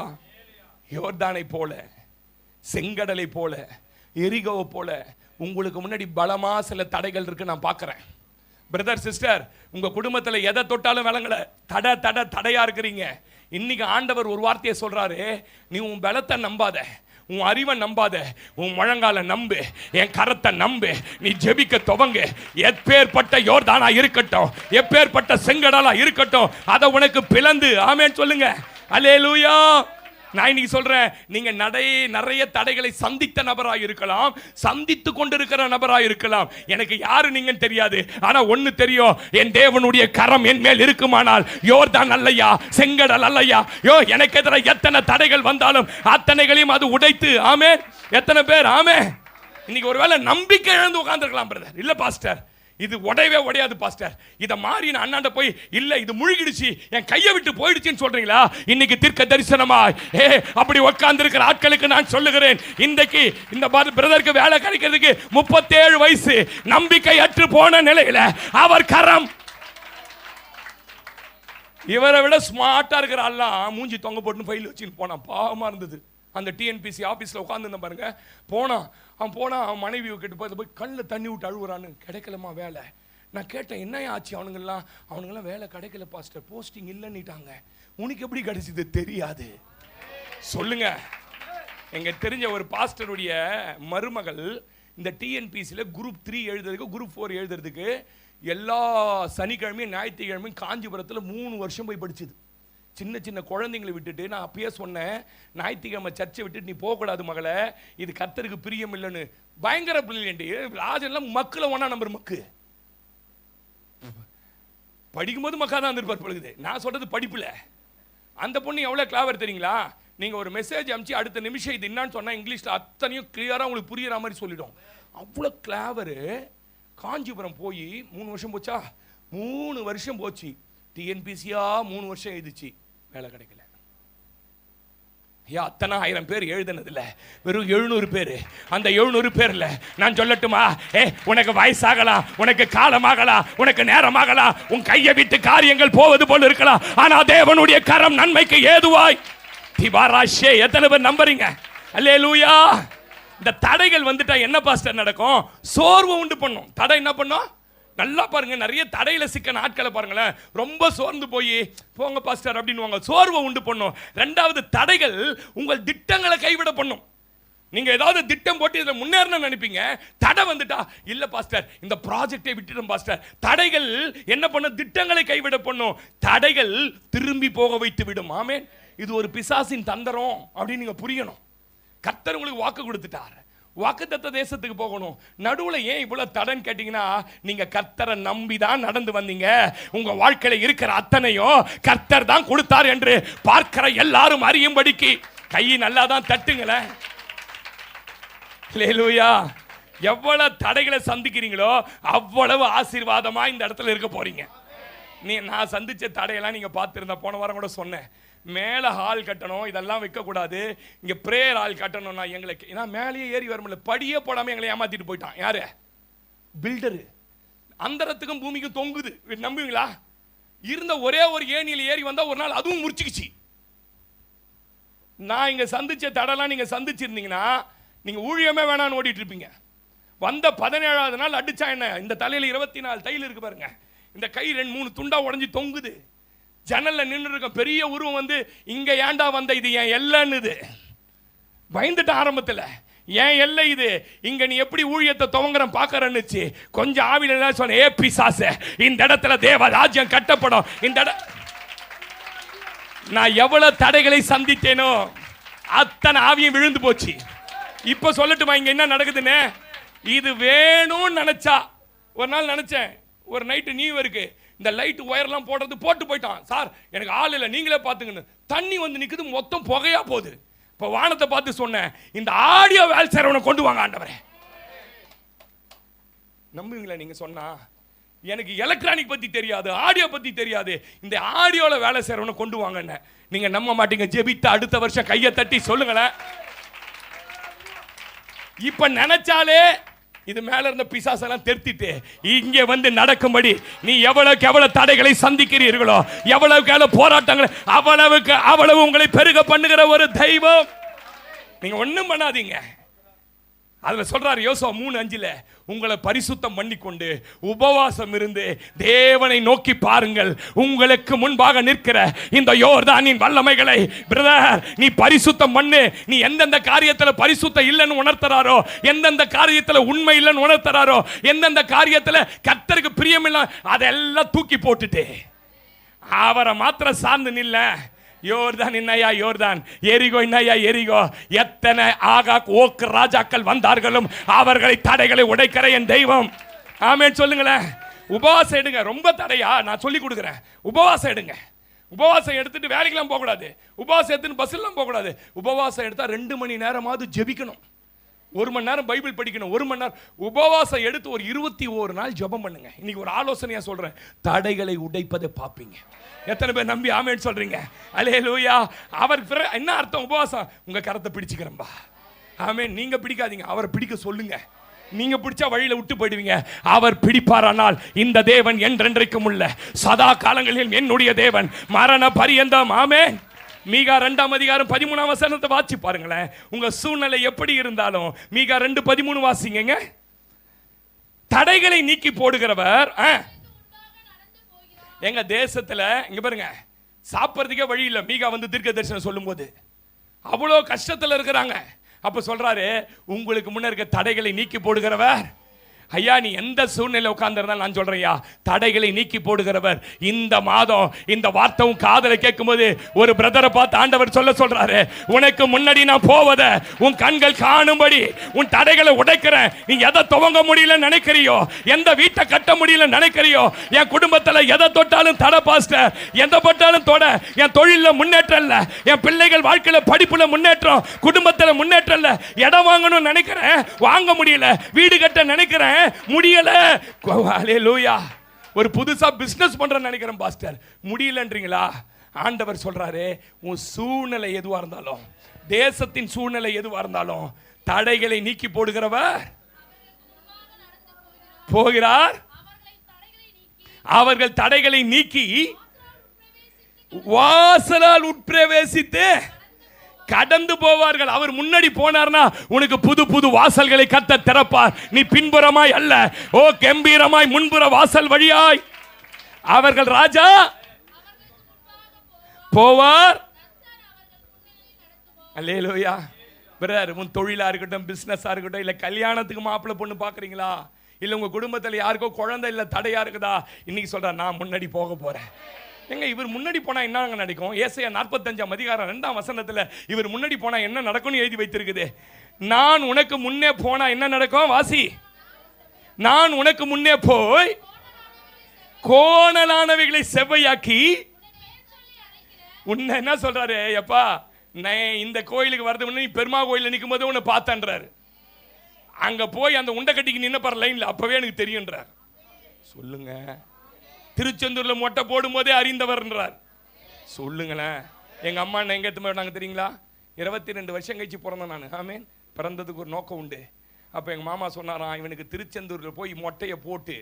யோர்தானை போல, செங்கடலை போல, எரிகோவை போல உங்களுக்கு முன்னாடி பலமா சில தடைகள் இருக்கு. நான் பார்க்கிறேன் பிரதர் சிஸ்டர், உங்க குடும்பத்தில் எதை தொட்டாலும் விளங்கல, தடையா இருக்கிறீங்க. இன்னைக்கு ஆண்டவர் ஒரு வார்த்தையை சொல்றாரு, நீ உன் பலத்தை நம்பாத, உன் அறிவை நம்பாத, உன் முழங்கால நம்பு, என் கரத்தை நம்பு, நீ ஜெபிக்க துவங்கு. எப்பேற்பட்ட யோர்தானா இருக்கட்டும், எப்பேற்பட்ட செங்கடலா இருக்கட்டும், அதை உனக்கு பிளந்து. ஆமென் சொல்லுங்க. அல்லேலூயா. நான் இன்னைக்கு சொல்றேன், நீங்க நிறைய தடைகளை சந்தித்த நபராக இருக்கலாம், சந்தித்து கொண்டிருக்கிற நபராக இருக்கலாம். எனக்கு யாரு நீங்கன்னு தெரியாது. ஆனா ஒண்ணு தெரியும், என் தேவனுடைய கரம் என் மேல் இருக்குமானால் யோர்தான் அல்லையா, செங்கடல் அல்லையா, எனக்கு எதிராக எத்தனை தடைகள் வந்தாலும் அத்தனைகளையும் அது உடைத்து. ஆமென். எத்தனை பேர் ஆமென். இன்னைக்கு ஒருவேளை நம்பிக்கை இழந்து உட்கார்ந்துருக்கலாம் பிரதர். இல்ல பாஸ்டர், இது உடையவே உடையாது பாஸ்டர். இதை மாறி நான் அண்ணாண்ட போய் இல்ல இது முழுகிடுச்சு என் கையை விட்டு போயிடுச்சுன்னு சொல்றீங்களா? இன்னைக்கு தீர்க்க தரிசனமாய் அப்படி உட்கார்ந்து இருக்கிற ஆட்களுக்கு நான் சொல்லுகிறேன், இன்றைக்கு இந்த பிரதருக்கு வேலை கிடைக்கிறதுக்கு 37 வயசு, நம்பிக்கை அற்று போன நிலையில அவர் கரம். இவரை விட ஸ்மார்ட்டா இருக்கிற எல்லாம் மூஞ்சி தொங்க போட்டு ஃபைல் வச்சுன்னு போனான். பாவமா இருந்தது. அந்த டிஎன்பிசி ஆபீஸ்ல உட்கார்ந்து பாருங்க. அவன் மனைவி கிட்ட போய் கண்ணில் தண்ணி விட்டு அழுகுறான்னு. கிடைக்கலமா வேலை. நான் கேட்டேன் என்ன ஆச்சு? அவனுங்கெல்லாம் வேலை கிடைக்கல பாஸ்டர், போஸ்டிங் இல்லைன்னுட்டாங்க. உனக்கு எப்படி கிடைச்சது? தெரியாது. சொல்லுங்க. எங்க தெரிஞ்ச ஒரு பாஸ்டருடைய மருமகள் இந்த டிஎன்பிசியில் குரூப் 3 எழுதுறதுக்கு குரூப் 4 எழுதுறதுக்கு எல்லா சனிக்கிழமையும் ஞாயிற்றுக்கிழமையும் காஞ்சிபுரத்தில் 3 வருஷம் போய் படிச்சுது. சின்ன சின்ன குழந்தைங்களை விட்டுட்டு. நான் அப்பயே சொன்னேன், ஞாயிற்றுக்கிழமை சர்ச்சை விட்டுட்டு நீ போகக்கூடாது மகளே, இது கர்த்தருக்கு பிரியம் இல்லைன்னு. பயங்கர பிரில்லியன்ட். ராஜெல்லாம் மக்களை ஒன்றா நம்பர் மக்கு படிக்கும்போது மக்கா தான் இருந்திருப்பார் பொழுது. நான் சொல்றது படிப்புல. அந்த பொண்ணு எவ்வளோ கிளாவர் தெரியுங்களா? நீங்கள் ஒரு மெசேஜ் அனுப்பிச்சு அடுத்த நிமிஷம் இது என்னான்னு சொன்னால் இங்கிலீஷில் அத்தனையும் கிளியராக உங்களுக்கு புரியுற மாதிரி சொல்லிடும். அவ்வளோ கிளாவரு. காஞ்சிபுரம் போய் 3 வருஷம் போச்சா? 3 வருஷம் போச்சு. டிஎன்பிசியா 3 வருஷம் எழுதிச்சு, வேலை கிடைக்கல. ஐயா, அத்தனை 1000 பேர் எழுதுனதில்ல, வெறும் 700 பேர். அந்த 700 பேர்ல நான் சொல்லட்டுமா, உனக்கு வயசாகலாம், உனக்கு காலமாகலாம், உனக்கு நேரமாகலாம், உன் கையை விட்டு காரியங்கள் போவது போல இருக்கலாம், ஆனா தேவனுடைய கரம் நன்மைக்கு ஏதுவாய். திவாராஷே, எத்தனை பேர் நம்புறீங்க? அல்லேலூயா. இந்த தடைகள் வந்துட்டா என்ன பாஸ்டர் நடக்கும்? சோர்வு உண்டு பண்ணும். தடை என்ன பண்ணும்? நல்லா பாருங்க, நிறைய தடையில சிக்க நாட்களை பாருங்களேன். ரொம்ப சோர்ந்து போய் போங்க பாஸ்டர் அப்படின்னு சோர்வை உண்டு பண்ணும். 2வது, தடைகள் உங்கள் திட்டங்களை கைவிட பண்ணும். நீங்க ஏதாவது திட்டம் போட்டு இதுல முன்னேறணும்னு நினைப்பீங்க, தடை வந்துட்டா இல்ல பாஸ்டர் இந்த ப்ராஜெக்டை விட்டுடும் பாஸ்டர். தடைகள் என்ன பண்ணும்? திட்டங்களை கைவிட பண்ணும். தடைகள் திரும்பி போக வைத்து விடும். ஆமென். இது ஒரு பிசாசின் தந்திரம் அப்படின்னு நீங்க புரியணும். கர்த்தர் உங்களுக்கு வாக்கு கொடுத்துட்டார், வாக்குத்தத்த தேசத்துக்கு போகணும். நடுவுல ஏன் இவ்வளவு தடைன்னு கேட்டீங்கன்னா, நீங்க கர்த்தரை நம்பிதான் நடந்து வந்தீங்க. உங்க வாழ்க்கையில இருக்கிற அத்தனையும் கர்த்தர் தான் கொடுத்தார் என்று பார்க்கிற எல்லாரும் அறியும்படிக்கு கையை நல்லா தான் தட்டுங்களேன். அல்லேலூயா. எவ்வளவு தடைகளை சந்திக்கிறீங்களோ அவ்வளவு ஆசீர்வாதமா இந்த இடத்துல இருக்க போறீங்க. நான் சந்திச்ச தடையெல்லாம் நீங்க பார்த்திருந்தா, போன வாரம் கூட சொன்னேன், மேலே ஹால் கட்டணும், இதெல்லாம் வைக்கக்கூடாது, இங்கே ப்ரேயர் ஹால் கட்டணும்னா எங்களுக்கு ஏன்னா மேலேயே ஏறி வர முடியல, படியே போடாமல் எங்களை ஏமாத்திட்டு போயிட்டான். யாரு? பில்டரு. அந்தரத்துக்கும் பூமிக்கும் தொங்குது. நம்புவீங்களா? இருந்த ஒரே ஒரு ஏணியில் ஏறி வந்தால் ஒரு நாள் அதுவும் முடிச்சுக்கிச்சு. நான் இங்கே சந்திச்ச தடைலாம் நீங்கள் சந்திச்சிருந்தீங்கன்னா நீங்கள் ஊழியமே வேணான்னு ஓடிட்டு இருப்பீங்க. வந்த 17வது நாள் அடிச்சா என்ன? இந்த தலையில் 24 தையல் இருக்கு பாருங்க. இந்த கை 2-3 துண்டா உடஞ்சி தொங்குது. ஜன்னல்ல நின்று இருக்க பெரிய உருவம் வந்து இங்க ஏண்டா வந்த, இது என் எல்லைன்னுது. பயந்துட்ட ஆரம்பத்தில், ஏன் எல்லை இது, இங்க நீ எப்படி ஊழியத்தை துவங்குறேன் பார்க்கறன்னுச்சு. கொஞ்சம் ஆவில சொன்ன, பிசாசே இந்த இடத்துல தேவ ராஜ்யம் கட்டப்படும். இந்த நான் எவ்வளவு தடைகளை சந்தித்தேனோ அத்தனை ஆவியும் விழுந்து போச்சு. இப்ப சொல்லட்டுமா இங்க என்ன நடக்குதுன்னு? இது வேணும்னு நினைச்சா, ஒரு நாள் நினைச்சேன், ஒரு நைட்டு நியூ இயருக்கு இந்த லைட் ஒயர்லாம் போடுறது போட்டு போயிட்டான். சார் எனக்கு ஆள் இல்லை, நீங்களே பார்த்துங்கன்னு. தண்ணி வந்து நிற்குது, மொத்தம் புகையா போகுது. இப்போ வானத்தை பார்த்து சொன்னேன், இந்த ஆடியோ வேலை செய்றவனை கொண்டு வாங்க ஆண்டவரே. நம்புவீங்களா நீங்க சொன்னா? எனக்கு எலக்ட்ரானிக் பத்தி தெரியாது, ஆடியோ பத்தி தெரியாது, இந்த ஆடியோல வேலை செய்றவனை கொண்டு வாங்கன்னு. நீங்க நம்ப மாட்டீங்க. ஜெபித்த அடுத்த வருஷம் கையை தட்டி சொல்லுங்களேன். இப்ப நினைச்சாலே இது மேல இருந்த பிசாசெல்லாம் தெர்த்திட்டு இங்கே வந்து நடக்கும்படி நீ எவ்வளவுக்கு எவ்வளவு தடைகளை சந்திக்கிறீர்களோ, எவ்வளவுக்கு எவ்வளவு போராட்டங்களை, அவ்வளவுக்கு அவ்வளவு உங்களை பெருக பண்ணுகிற ஒரு தெய்வம். நீங்க ஒண்ணும் பண்ணாதீங்க. அதுல சொல்றாரு யோசுவா 3:5, உங்களை பரிசுத்தம் பண்ணிக்கொண்டு உபவாசம் இருந்து தேவனை நோக்கி பாருங்கள், உங்களுக்கு முன்பாக நிற்கிற இந்த யோர்தானின் வல்லமைகளை. பிரதர், நீ பரிசுத்தம் பண்ணு. நீ எந்தெந்த காரியத்துல பரிசுத்தம் இல்லைன்னு உணர்த்துறாரோ, எந்தெந்த காரியத்துல உண்மை இல்லைன்னு உணர்த்துறாரோ, எந்தெந்த காரியத்துல கர்த்தருக்கு பிரியம் இல்லை, அதெல்லாம் தூக்கி போட்டுட்டு அவரை மாத்திரம் சார்ந்து நில்ல. யோர்தான் என்னையா யோர்தான், எரிகோ என்னையா எரிகோ, எத்தனை ஆகாக் ஓக் ராஜாக்கள் வந்தார்களும் அவர்களை தடைகளை உடைக்கிற என் தெய்வம். ஆமென் சொல்லுங்களேன். உபவாசம் எடுங்க. ரொம்ப தடையா? நான் சொல்லி கொடுக்குறேன். உபவாசம் எடுங்க. உபவாசம் எடுத்துட்டு வேலைக்கெல்லாம் போகக்கூடாது. உபவாசம் எடுத்துட்டு பஸ்ஸெல்லாம் போகக்கூடாது. உபவாசம் எடுத்தா 2 மணி நேரமாவது ஜெபிக்கணும். 1 மணி நேரம் பைபிள் படிக்கணும், 1 மணி நேரம் உபவாசம் எடுத்து ஒரு 21 நாள் ஜெபம் பண்ணுங்க. இன்னைக்கு ஒரு ஆலோசனையா சொல்றேன், தடைகளை உடைப்பதை பார்ப்பீங்க. எத்தனை பேர் நம்பி ஆமென் சொல்றீங்க? அல்லேலூயா. அவர் என்ன அர்த்தம் உபவாசம்? உங்க கரத்தை பிடிச்சுக்கிறம்பா. ஆமென். நீங்க பிடிக்காதீங்க, அவரை பிடிக்க சொல்லுங்க. நீங்க பிடிச்சா வழியில விட்டு போயிடுவீங்க. அவர் பிடிப்பாரானால் இந்த தேவன் என்றென்றைக்கும் உள்ள சதா காலங்களில் என்னுடைய தேவன் மரண பரியந்தம். ஆமென். மீகா 2ஆம் அதிகாரம் 13ஆம் வசனத்தை வாசி பாருங்களேன். உங்க சூழ்நிலை எப்படி இருந்தாலும் மீகா 2:13 வாசிங்க. தடைகளை நீக்கி போடுகிறவர். எங்க தேசத்துல இங்க பாருங்க, சாப்பிட்றதுக்கே வழி இல்லை. மீகா வந்து தீர்க்க தரிசனம் சொல்லும் போது அவ்வளோ கஷ்டத்தில் இருக்கிறாங்க. அப்ப சொல்றாரு, உங்களுக்கு முன்ன இருக்க தடைகளை நீக்கி போடுகிறவர். ஐயா, நீ எந்த சூழ்நிலை உட்கார்ந்திருந்தாலும் நான் சொல்றேன்யா, தடைகளை நீக்கி போடுகிறவர். இந்த மாதம் இந்த வார்த்தையும் காதலை கேட்கும்போது ஒரு பிரதரை பார்த்து ஆண்டவர் சொல்றாரு, உனக்கு முன்னாடி நான் போவத உன் கண்கள் காணும்படி உன் தடைகளை உடைக்கிறேன். நீ எதை துவங்க முடியல நினைக்கிறியோ, எந்த வீட்டை கட்ட முடியல நினைக்கிறியோ, என் குடும்பத்தில் எதை தொட்டாலும் தடை பாஸ்டர், எந்த பட்டாலும் தொட. என் தொழில முன்னேற்றம் இல்ல, என் பிள்ளைகள் வாழ்க்கையில படிப்புல முன்னேற்றம், குடும்பத்தில் முன்னேற்றம் இல்ல, இடம் வாங்கணும்னு நினைக்கிறேன், வாங்க முடியல, வீடு கட்ட நினைக்கிறேன், முடியல. ஹல்லேலூயா. ஒரு புதுசா பிசினஸ் பண்றேன்னு நினைக்கிறேன் பாஸ்டர், முடியலன்றீங்களா? ஆண்டவர் சொல்றாரு, உன் சூழ்நிலை எதுவா இருந்தாலும், தேசத்தின் சூழ்நிலை எதுவா இருந்தாலும் தடைகளை நீக்கி போடுகிறவர் போகிறார். அவர்கள் தடைகளை நீக்கி வாசலால் உட்பிரவேசித்து கடந்து போவார்கள். அவர் முன்னாடி போனார்னா உனக்கு புது புது வாசல்களை கர்த்தர் திறப்பார். நீ பின்புறமாய் அல்ல, ஓ கம்பீரமாய் முன்புற வாசல் வழியாய் அவர்கள் ராஜா போவார். அல்லேலூயா. பிரதர், உன் தொழிலா இருக்கட்டும், பிசினஸா இருக்கட்டும், இல்ல கல்யாணத்துக்கு மாப்பிள்ளை பொண்ணு பாக்குறீங்களா, இல்ல உங்க குடும்பத்தில் யாருக்கோ குழந்தை இல்ல தடையா இருக்குதா, இன்னைக்கு சொல்ற நான் முன்னாடி போக போறேன். எங்க இவர் முன்னாடி போனா என்ன நடக்கும்? ஏசாயா 45ஆம் அதிகாரம் 2ஆம் வசனத்துல இவர் முன்னாடி போனா என்ன நடக்கும்னு எழுதி வைத்திருக்குது. நான் உனக்கு முன்னே போனா என்ன நடக்கும்? வாசி. நான் உனக்கு முன்னே போய் கோணலானவைகளை செவ்வையாக்கி உன்னை என்ன சொல்றாரு? எப்பா, நான் இந்த கோயிலுக்கு வரது முன்னாடி பெருமா கோயில நிற்கும் போது உன்னை பார்த்தேன்றாரு. அங்க போய் அந்த உண்டை கட்டிக்கு நின்ன பாரு லைன்ல, அப்பவே எனக்கு தெரியும்ன்றார். சொல்லுங்க, திருச்செந்தூர்ல மொட்டை போடும் போதே அறிந்தவர்ன்றார். சொல்லுங்களேன். எங்க அம்மா எங்க எடுத்து தெரியுங்களா? 22 வருஷம் கழிச்சு பிறந்தேன் நான். ஆமேன். பிறந்ததுக்கு ஒரு நோக்கம் உண்டு. அப்ப எங்க மாமா சொன்னாராம், இவனுக்கு திருச்செந்தூர்ல போய் மொட்டையை போட்டு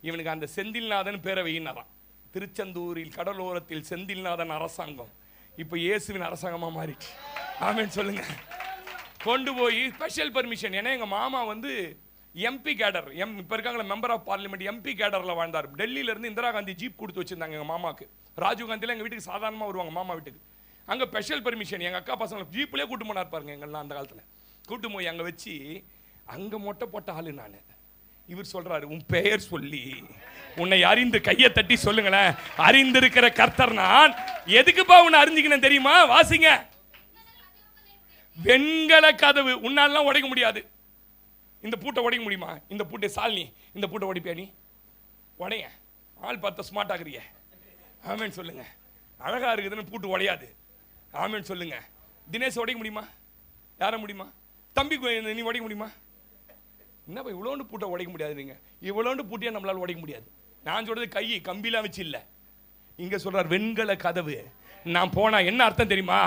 இவனுக்கு அந்த செந்தில்நாதன் பேரை வையினாராம். திருச்செந்தூரில் கடலோரத்தில் செந்தில்நாதன் அரசாங்கம் இப்ப இயேசுவின் அரசாங்கமா மாறிச்சு. ஆமேன் சொல்லுங்க. கொண்டு போய் ஸ்பெஷல் பர்மிஷன். ஏன்னா எங்க மாமா வந்து எம்பி கேடர், இப்போ இருக்காங்களா மெம்பர் ஆஃப் பார்லிமெண்ட், எம்பி கேடரில் வாழ்ந்தார். டெல்லியில இருந்து இந்திரா காந்தி ஜீப் கொடுத்து வச்சிருந்தாங்க எங்கள் மாமாக்கு. ராஜீவ் காந்தியில் எங்கள் வீட்டுக்கு சாதாரணமாக வருவாங்க மாமா வீட்டுக்கு. அங்கே ஸ்பெஷல் பெர்மிஷன் எங்கள் அக்கா பசங்களை ஜீப்லேயே கூட்டு போனா இருப்பாருங்க. எங்கெல்லாம் அந்த காலத்தில் கூட்டு போய் அங்கே வச்சு அங்கே மொட்டை போட்ட ஆளு நான். இவர் சொல்றாரு, உன் பெயர் சொல்லி உன்னை அறிந்து கையை தட்டி சொல்லுங்களேன், அறிந்திருக்கிற கர்த்தர் நான். எதுக்குப்பா உன்னை அறிஞ்சிக்கணும் தெரியுமா? வாசிங்க. வெண்கல கதவு உன்னாலாம் உடைக்க முடியாது. இந்த பூட்டை உடைக்க முடியுமா? இந்த பூட்டை சாலினி, இந்த பூட்டை உடைப்பியா நீ? உடைய ஆள் பார்த்த ஸ்மார்ட் ஆகுறிய. ஆமேன் சொல்லுங்க. அழகா இருக்குதுன்னு பூட்டு உடையாது. ஆமேன் சொல்லுங்க. தினேஷ் உடைக்க முடியுமா? யார முடியுமா? தம்பி நீ உடைக்க முடியுமா? என்னப்பா இவ்வளோண்டு பூட்டை உடைக்க முடியாது? நீங்க இவ்வளோண்டு பூட்டியா நம்மளால உடைக்க முடியாது. நான் சொல்றது கை கம்பிலாம் வச்சு இல்லை. இங்க சொல்றார் வெண்கல கதவு. நான் போனா என்ன அர்த்தம் தெரியுமா?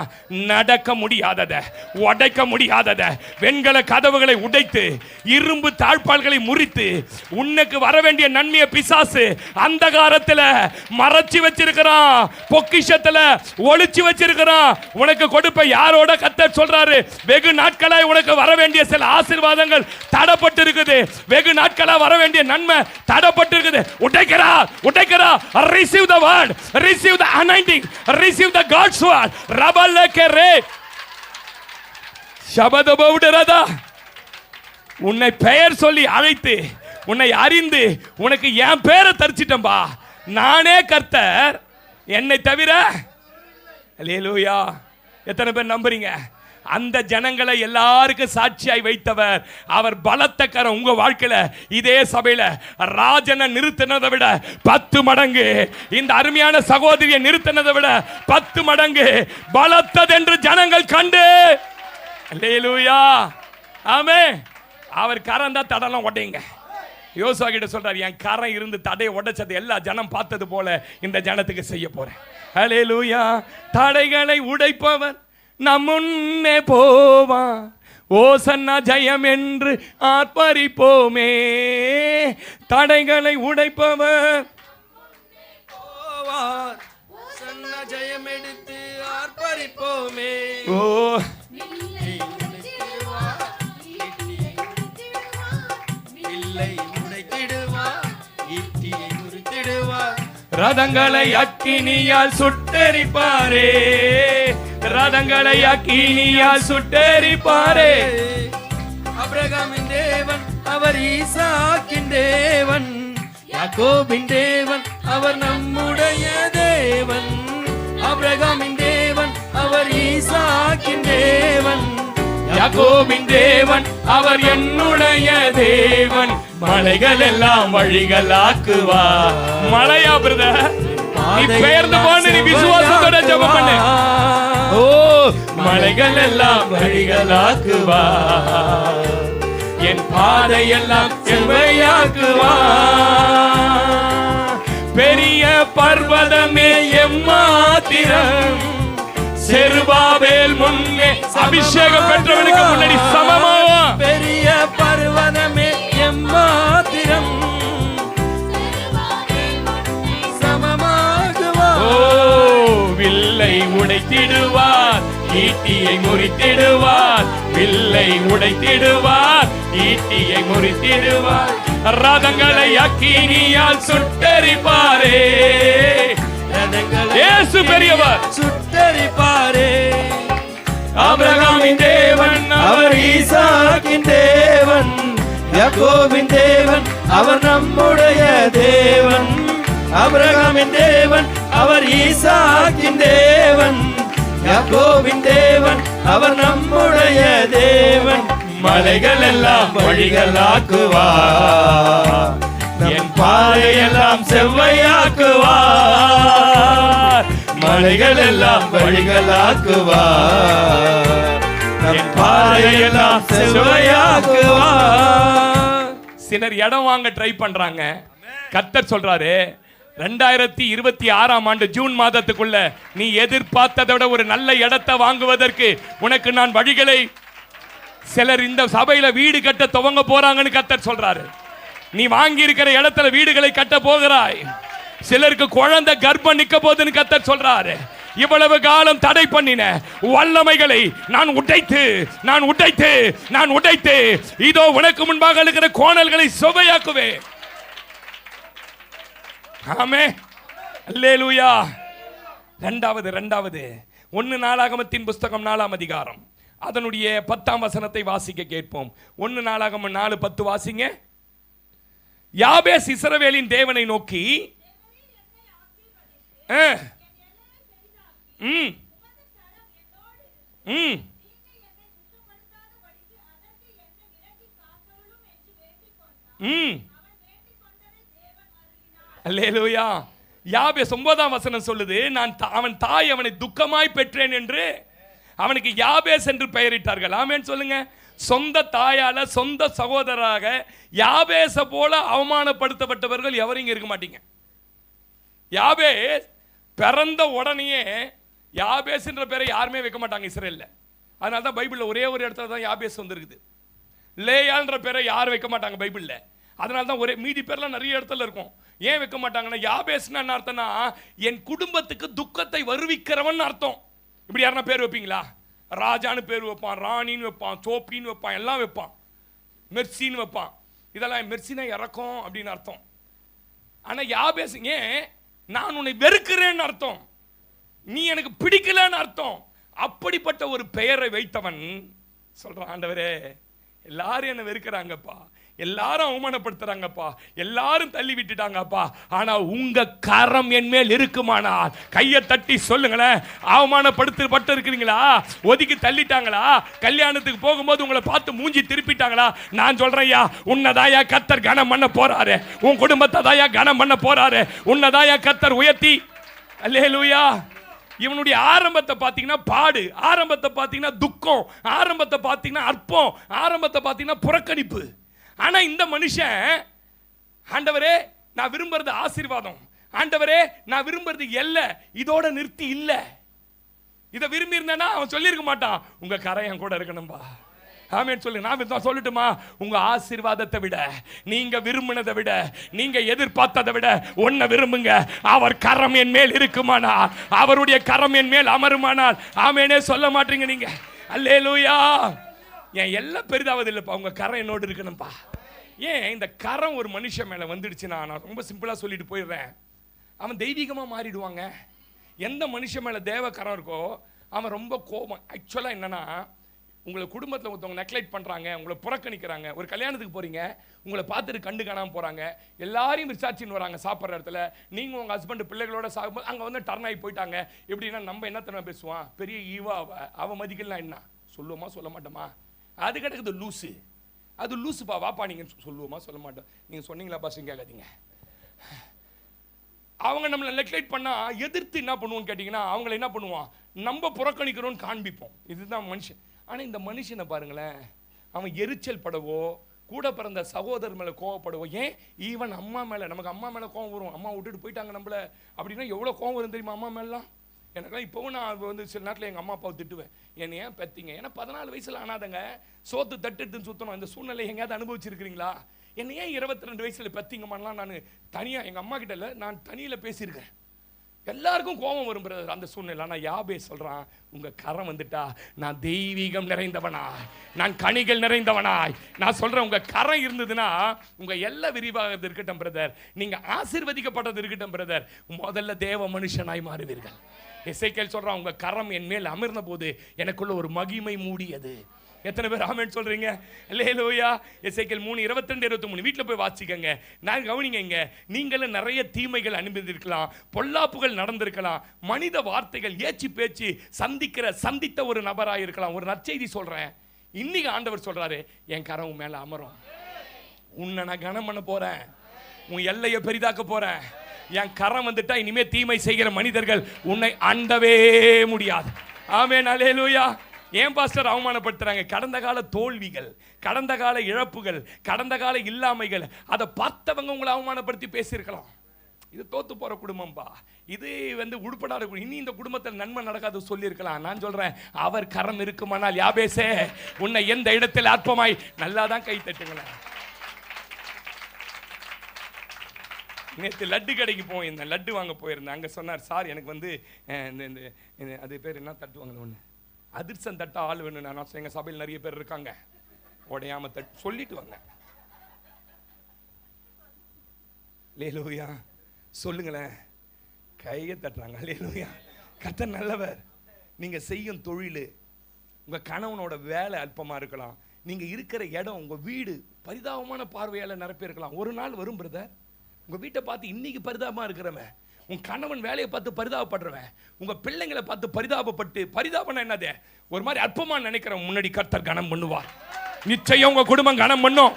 நடக்க முடியாதத, உடைக்க முடியாதத வெண்கல கதவுகளை உடைத்து இரும்பு தாழ்பால்களை முறித்து உனக்கு வர வேண்டிய நன்மையை பிசாசு அந்தகாரத்துல மறைச்சு வச்சிருக்கிறான், பொக்கிஷத்துல ஒளிச்சு வச்சிருக்கிறான். உனக்கு கொடுப்ப யாரோட கர்த்தர் சொல்றாரு, வெகு நாட்களாய் உனக்கு வர வேண்டிய சில ஆசீர்வாதங்கள் தடப்பட்டு இருக்குது, வெகு நாட்களா வர வேண்டிய நன்மை தடப்பட்டு இருக்குது. உடைக்கிறா உடைக்கிறா. receive the word, receive the anointing, receive the God's word. Rabalekere சபதபவுடரதா. உன்னை பெயர் சொல்லி அழைத்து உன்னை அறிந்து உனக்கு என் பேரை தரிச்சிட்டம்பா. நானே கர்த்தர், என்னை தவிர. அல்லேலூயா. எத்தனை பேர் நம்புறீங்க? அந்த ஜனங்களை எல்லாருக்கும் சாட்சியாய் வைத்தவர் அவர். பலத்த கரம் உங்க வாழ்க்கையில இதே சபையில ராஜனை நிறுத்தினதை விட 10 மடங்கு, இந்த அருமையான சகோதரியை நிறுத்தினதை விட 10 மடங்கு பலத்தது என்று ஜனங்கள் கண்டு. அல்லேலூயா. ஆமே. அவர் கரம் தான் தடலாம் உடையுங்க. யோசுவா கிட்ட சொல்றாரு, என் கரம் இருந்து தடையை உடைச்சது எல்லா ஜனம் பார்த்தது போல இந்த ஜனத்துக்கு செய்ய போறேன். ஹல்லேலூயா. தடைகளை உடைப்பவர் நம் முன்னே போவான், ஓசன்னா ஜெயம் என்று ஆர்ப்பரிப்போமே. தடைகளை உடைப்பவர் போவார், ஓசன்னா ஜெயம் எடுத்து ஆர்ப்பரிப்போமே. ஓ ரதங்களை அக்கினியால் சுட்டெரிப்பாரே, ரதங்களை அக்கினியால் சுட்டெரிப்பாரே. ஆபிரகாமின் தேவன் அவர் ஈசாக்கின் தேவன், யாக்கோபின் தேவன் அவர் நம்முடைய தேவன். ஆபிரகாமின் தேவன் அவர் ஈசாக்கின் தேவன், யாக்கோபின் தேவன் அவர் என்னுடைய தேவன். மலைகள் எல்லாம் வழிகள் ஆக்குவார். மலையா பிரதர், நீ பெயர்ந்து போன, நீ விசுவாசத்தோட ஜெபம் பண்ணு. ஓ, மலைகள் எல்லாம் வழிகள் ஆக்குவார், என் பாதையெல்லாம் செவ்வையாக்குவார். பெரிய பர்வதமே எம்மாத்திரம், செருபாபேல் முன்னே அபிஷேகம் பெற்றவனுக்கு முன்னாடி சமமாவா. பெரிய பர்வதமே எம்மாத்திரம் சமமாகுவா. ஓ, வில்லை உடைத்திடுவார், ஈட்டியை முறித்திடுவார். வில்லை உடைத்திடுவார், ஈட்டியை முறித்திடுவார். ரதங்களை அக்கினியால் சுட்டெரிப்பாரே. இயேசு பெரியவர், சுட்டெரிப்பாரே. ஆபிரகாமின் தேவன் அவர் ஈசாக்கின் தேவன், யாக்கோபின் தேவன் அவர் நம்முடைய தேவன். ஆபிரகாமின் தேவன் அவர் ஈசாக்கின் தேவன், யாக்கோபின் தேவன் அவர் நம்முடைய தேவன். மலைகள் எல்லாம் வழிகளாக்குவார், என் பாதையெல்லாம் செவ்வையாக்குவார். மலைகள் எல்லாம் வழிகளாக்குவார், என் பாதையெல்லாம் செவ்வையாக்குவார். சிலர் இடம் வாங்க ட்ரை பண்றாங்க. கர்த்தர் சொல்றாரு, 2026ஆம் ஆண்டு ஜூன் மாதத்துக்குள்ள நீ எதிர்பார்த்ததை விட ஒரு நல்ல இடத்தை வாங்குவதற்கு உனக்கு நான் வழிகளை. சிலர் இந்த சபையில வீடு கட்ட துவங்க போறாங்கன்னு கர்த்தர் சொல்றாரு. நீ வாங்கி இருக்கிற இடத்துல வீடுகளை கட்ட போகிறாய். சிலருக்கு குழந்தை கர்ப்பம் நிக்க போதுன்னு கர்த்தர் சொல்றாரு. இவ்வளவு காலம் தடை பண்ணின வல்லமைகளை நான் உடைத்து நான் உடைத்து நான் உடைத்து இதோ உனக்கு முன்பாக இருக்கிற கோணல்களை சுவையாக்குவேன். ஆமே, அல்லேலூயா. இரண்டாவது 1 நாளாகமத்தின் புஸ்தகம் 4ஆம் அதிகாரம் அதனுடைய 10ஆம் வசனத்தை வாசிக்க கேட்போம். 1 நாளாகமம் 4:10 வாசிங்க. யாபேஸ் இஸ்ரவேலின் தேவனை நோக்கி, அல்லேலூயா. யாபேஸ் 9ஆம் வசனம் சொல்லுது, அவன் தாய் அவனை துக்கமாய் பெற்றேன் என்று அவனுக்கு யாபேஸ் என்று பெயரிட்டார்கள். ஆமென் சொல்லுங்க. சொந்த தாயால சொந்த சகோதரராக யாபேச போல அவமானப்படுத்தப்பட்டவர்கள் எவரும் இங்க இருக்க மாட்டீங்க. யாபேஸ் பிறந்த உடனேயே யாபேஸ் என்ற பேரை யாருமே வைக்க மாட்டாங்க இஸ்ரேல்ல. அதனால தான் பைபிள்ல ஒரே ஒரு இடத்துல தான் யாபேஸ் வந்திருக்குது. லேயால்ன்ற பேரை யாரும் வைக்க மாட்டாங்க பைபிள்ல. அதனால தான் ஒரே மீதி பேர்லாம் நிறைய இடத்துல இருக்கும். ஏன் வைக்க மாட்டாங்கன்னா, யாபேஸ்னா என்ன அர்த்தம்னா என் குடும்பத்துக்கு துக்கத்தை வருவிக்கிறவன் அர்த்தம். இப்படி யாருன்னா பேர் வைப்பீங்களா? ராஜான்னு பேர் வைப்பான், ராணின்னு வைப்பான், சோப்பின்னு வைப்பான், எல்லாம் வைப்பான், மெர்சின்னு வைப்பான். இதெல்லாம் மெர்சினா இறக்கும் அப்படின்னு அர்த்தம். ஆனால் யாபேஸ் ஏன் நான் உன்னை வெறுக்கிறேன்னு அர்த்தம், நீ எனக்கு பிடிக்கலன்னு அர்த்தம். அப்படிப்பட்ட ஒரு பெயரை வைத்தவன் சொல்றான், ஆண்டவரே எல்லாரும் என்ன வெறுக்கிறாங்கப்பா, எல்லாரும் அவமானப்படுத்துறாங்கப்பா, எல்லாரும் தள்ளி விட்டுட்டாங்கப்பா, ஆனா உங்க கரம் என் மேல் இருக்குமானால் கையை தட்டி சொல்லுங்களேன். அவமானப்படுத்தப்பட்டு இருக்கிறீங்களா? ஒதுக்கி தள்ளிட்டாங்களா? கல்யாணத்துக்கு போகும்போது உங்களை பார்த்து மூஞ்சி திருப்பிட்டாங்களா? நான் சொல்றேன்யா, உன்னதாயா கர்த்தர் கனம் பண்ண போறாரு, உன் குடும்பத்தை தாயா கனம் பண்ண போறாரு, உன்னதாயா கர்த்தர் உயர்த்தி. அல்லேலூயா. இவனுடைய ஆரம்பத்தை பார்த்தீங்கன்னா பாடு, ஆரம்பத்தை பார்த்தீங்கன்னா துக்கம், ஆரம்பத்தை பார்த்தீங்கன்னா அற்பம், ஆரம்பத்தை பார்த்தீங்கன்னா புறக்கணிப்பு. ஆனா இந்த மனுஷன், ஆண்டவரே நான் விரும்புறது ஆசீர்வாதம், ஆண்டவரே நான் விரும்புறது எல்ல, இதோட நிறுத்தி இல்ல. இதை விரும்பி இருந்தானா அவன் சொல்லியிருக்க மாட்டான், உங்க கரை என் கூட இருக்கணும்பா. ஆமென் சொல்லு. நான் சொல்லட்டுமா, உங்க ஆசீர்வாதத்தை விட, நீங்க விரும்பினதை விட, நீங்க எதிர்பார்த்ததை விட ஒன்ன விரும்புங்க. அவர் கரம் என் மேல் இருக்குமானால், அவருடைய கரம் என் மேல் அமருமானால், ஆமெனே சொல்ல மாட்டீங்க நீங்க. அல்லேலூயா. என் எல்லாம் பெரிதாவது இல்லப்பா, உங்க கரம் என்னோடு இருக்கணும்பா. ஏன் இந்த கரம் ஒரு மனுஷன் மேல வந்துடுச்சுன்னா, நான் ரொம்ப சிம்பிளா சொல்லிட்டு போயிடுறேன், அவன் தெய்வீகமா மாறிடுவாங்க. எந்த மனுஷன் மேல தேவ கரம் இருக்கோ அவன் ரொம்ப கோபம். ஆக்சுவலா என்னன்னா, உங்களை குடும்பத்தில் ஒருத்தவங்க நெக்லைட் பண்ணுறாங்க, உங்களை புறக்கணிக்கிறாங்க, ஒரு கல்யாணத்துக்கு போகிறீங்க, உங்களை பார்த்துட்டு கண்டு காணாமல் போகிறாங்க, எல்லாரையும் விசாரிச்சுன்னு வராங்க சாப்பிட்ற இடத்துல, நீங்கள் உங்கள் ஹஸ்பண்ட் பிள்ளைகளோட சாப்பிடும்போது அங்கே வந்து டர்ன் ஆகி போயிட்டாங்க. எப்படின்னா நம்ம என்ன தர பேசுவான், பெரிய ஈவா அவன் மதிக்கலாம், என்ன சொல்லுவோமா சொல்ல மாட்டோமா, அது கிடக்குது லூஸு, அது லூஸுப்பா வாப்பா நீங்கள் சொல்லுவோமா சொல்ல மாட்டோம். நீங்கள் சொன்னீங்களா பாஸ் கேட்காதீங்க. அவங்க நம்மளை நெக்லைட் பண்ணால் எதிர்த்து என்ன பண்ணுவோன்னு கேட்டிங்கன்னா, அவங்கள என்ன பண்ணுவான், நம்ம புறக்கணிக்கிறோன்னு காண்பிப்போம். இதுதான் மனுஷன். ஆனால் இந்த மனுஷனை பாருங்களேன், அவன் எரிச்சல் படவோ, கூட பிறந்த சகோதரர் மேலே கோவப்படுவோம். ஏன் ஈவன் அம்மா மேலே, நமக்கு அம்மா மேலே கோவம் வரும், அம்மா விட்டுட்டு போயிட்டாங்க நம்மளை அப்படின்னா எவ்வளோ கோவம் வரும் தெரியுமா அம்மா மேலாம். எனக்குலாம் இப்போவும் நான் வந்து சில நேரத்தில் எங்கள் அம்மா அப்பாவை திட்டுவேன், என்னை ஏன் பெற்றிங்க, ஏன்னா 14 வயசில் ஆனாதங்க சோத்து தட்டுன்னு சுற்றணும். இந்த சூழ்நிலை எங்கேயாவது அனுபவிச்சிருக்கிறீங்களா? என்னை ஏன் 22 வயசில் பெற்றிங்கம்மாலாம் நான் தனியாக எங்கள் அம்மா கிட்ட இல்லை, நான் தனியில் பேசியிருக்கேன். எல்லாருக்கும் கோபம் வரும் பிரதர் அந்த சூழ்நிலை. ஆனால் யாபே சொல்றான், உங்க கரம் வந்துட்டா நான் தெய்வீகம் நிறைந்தவனாய், நான் கனிகள் நிறைந்தவனாய். நான் சொல்றேன், உங்க கரம் இருந்ததுன்னா உங்க எல்லா விரிவாக இருக்கட்டும் பிரதர், நீங்க ஆசீர்வதிக்கப்பட்டது இருக்கட்டும் பிரதர், முதல்ல தேவ மனுஷனாய் மாறுவீர்கள். எசேக்கியேல் சொல்றான், உங்க கரம் என் மேல் அமர்ந்த போது எனக்குள்ள ஒரு மகிமை மூடியது. எத்தனை பேர் ஆமென் சொல்றீங்க? அல்லேலூயா. எசேக்கியேல் 3:22-23 வீட்டில் போய் வாசிக்கங்க. நான் கவனிங்க, நீங்களும் நிறைய தீமைகள் அனுபவித்திருக்கலாம், பொல்லாப்புகள் நடந்திருக்கலாம், மனித வார்த்தைகள் ஏச்சி பேச்சு சந்தித்த ஒரு நபராக இருக்கலாம். ஒரு நற்செய்தி சொல்றேன், இன்னைக்கு ஆண்டவர் சொல்றாரு, என் கரம் மேல அமரும், உன்னை நான் கனம் பண்ண போறேன், உன் எல்லையை பெரிதாக்க போறேன். என் கரம் வந்துட்டா இனிமே தீமை செய்கிற மனிதர்கள் உன்னை அண்டவே முடியாது. ஆமென் அல்லேலூயா. ஏன் பாஸ்டர் அவமானப்படுத்துறாங்க? கடந்த கால தோல்விகள், கடந்த கால இழப்புகள், கடந்த கால இல்லாமைகள், அதை பார்த்தவங்க உங்களை அவமானப்படுத்தி பேசியிருக்கலாம். இது தோத்து போற குடும்பம்பா, இது வந்து உடுப்படாத, இனி இந்த குடும்பத்தில் நன்மை நடக்காது சொல்லியிருக்கலாம். நான் சொல்றேன், அவர் கரம் இருக்குமானால் யாபேசே உன்னை எந்த இடத்தில் அற்பமாய் நல்லா தான் கை தட்டுங்களேன். நேற்று லட்டு கடைக்கு போயிருந்தேன், லட்டு வாங்க போயிருந்தேன். அங்கே சொன்னார், சார் எனக்கு வந்து அது பேர் என்ன தட்டுவாங்க, ஒன்று அதிர்சம் தட்ட ஆள் வேணும். நான் எங்கள் சபையில் நிறைய பேர் இருக்காங்க, உடையாம தட்டு சொல்லிட்டு வந்தேன். லேலூயா சொல்லுங்களேன், கையை தட்டுறாங்க. லேலூயா. கர்த்தர் நல்லவர். நீங்க செய்யும் தொழில், உங்க கணவனோட வேலை அல்பமா இருக்கலாம், நீங்க இருக்கிற இடம், உங்க வீடு பரிதாபமான பார்வையால நிரப்பி இருக்கலாம். ஒரு நாள் வரும் பிரதர், உங்க வீட்டை பார்த்து இன்னைக்கு பரிதாபமா இருக்கிறவன், உன் கணவன் வேலையை பார்த்து பரிதாபப்படுறவன், உங்க பிள்ளைங்களை பார்த்து பரிதாபப்பட்டு, பரிதாபம்னா என்னது, ஒரு மாதிரி அற்பமா நினைக்கிறவன் முன்னாடி கர்த்தர் கனம் பண்ணுவார். நிச்சயம் உங்க குடும்பம் கனம் பண்ணும்.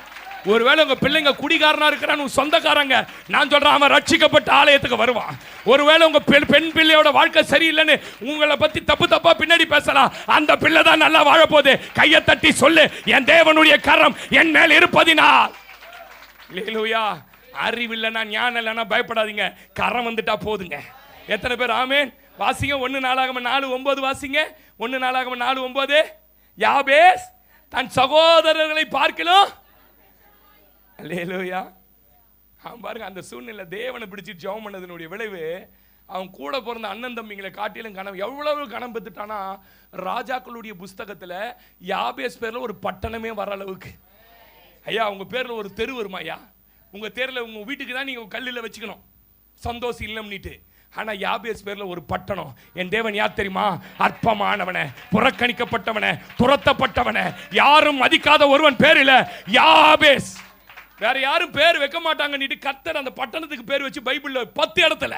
ஒருவேளை உங்க பிள்ளைங்க குடிகாரனா இருக்கிறான்னு சொந்தக்காரங்க, நான் சொல்றேன், அவன் ரட்சிக்கப்பட்ட ஆலயத்துக்கு வருவான். ஒருவேளை உங்க பெண் பிள்ளையோட வாழ்க்கை சரியில்லைன்னு உங்களை பத்தி தப்பா பின்னாடி பேசலாம், அந்த பிள்ளை தான் நல்லா வாழ போகுது. கையை தட்டி சொல்லு, என் தேவனுடைய கரம் என் மேல் இருப்பதினால். அல்லேலூயா. அறிவில்லைனா ஞானம் இல்லைன்னா பயப்படாதீங்க, கரம் வந்துட்டா போதுங்க. எத்தனை பேர் ஆமென்? வாசிங்க 1 நாளாகமம் 4:9 வாசிங்க. 1 நாளாகமம் 4:9. யாபேஸ் தன் சகோதரர்களை பார்க்கலாம். அல்லேலூயா. அவன் பாருங்க, அந்த சூழ்நிலை தேவனை பிடிச்சி ஜெபம் பண்ணதனுடைய விளைவு, அவன் கூட பிறந்த அண்ணன் தம்பிங்களை காட்டிலும் கணம் எவ்வளவு கணம் பெற்றுட்டானா, ராஜாக்களுடைய புஸ்தகத்தில் யாபேஸ் பேர்ல ஒரு பட்டணமே வர அளவுக்கு. ஐயா உங்க பேர்ல ஒரு தெரு வருமா? ஐயா உங்க தேர்ல உங்க வீட்டுக்கு தான் நீங்க கல்லில் வச்சுக்கணும், சந்தோஷம் இல்லம்னிட்டு. ஆனா யாபேஸ் பேர்ல ஒரு பட்டணம். என் தேவன் யார் தெரியுமா? அற்பமானவன, புறக்கணிக்கப்பட்டவன, துரத்தப்பட்டவன, யாரும் மதிக்காத ஒருவன் பேரில் யாபேஸ். வேற யாரும் பேர் வைக்க மாட்டாங்க. கர்த்தர் அந்த பட்டணத்துக்கு பேர் வச்சு பைபிள்ல 10 இடத்துல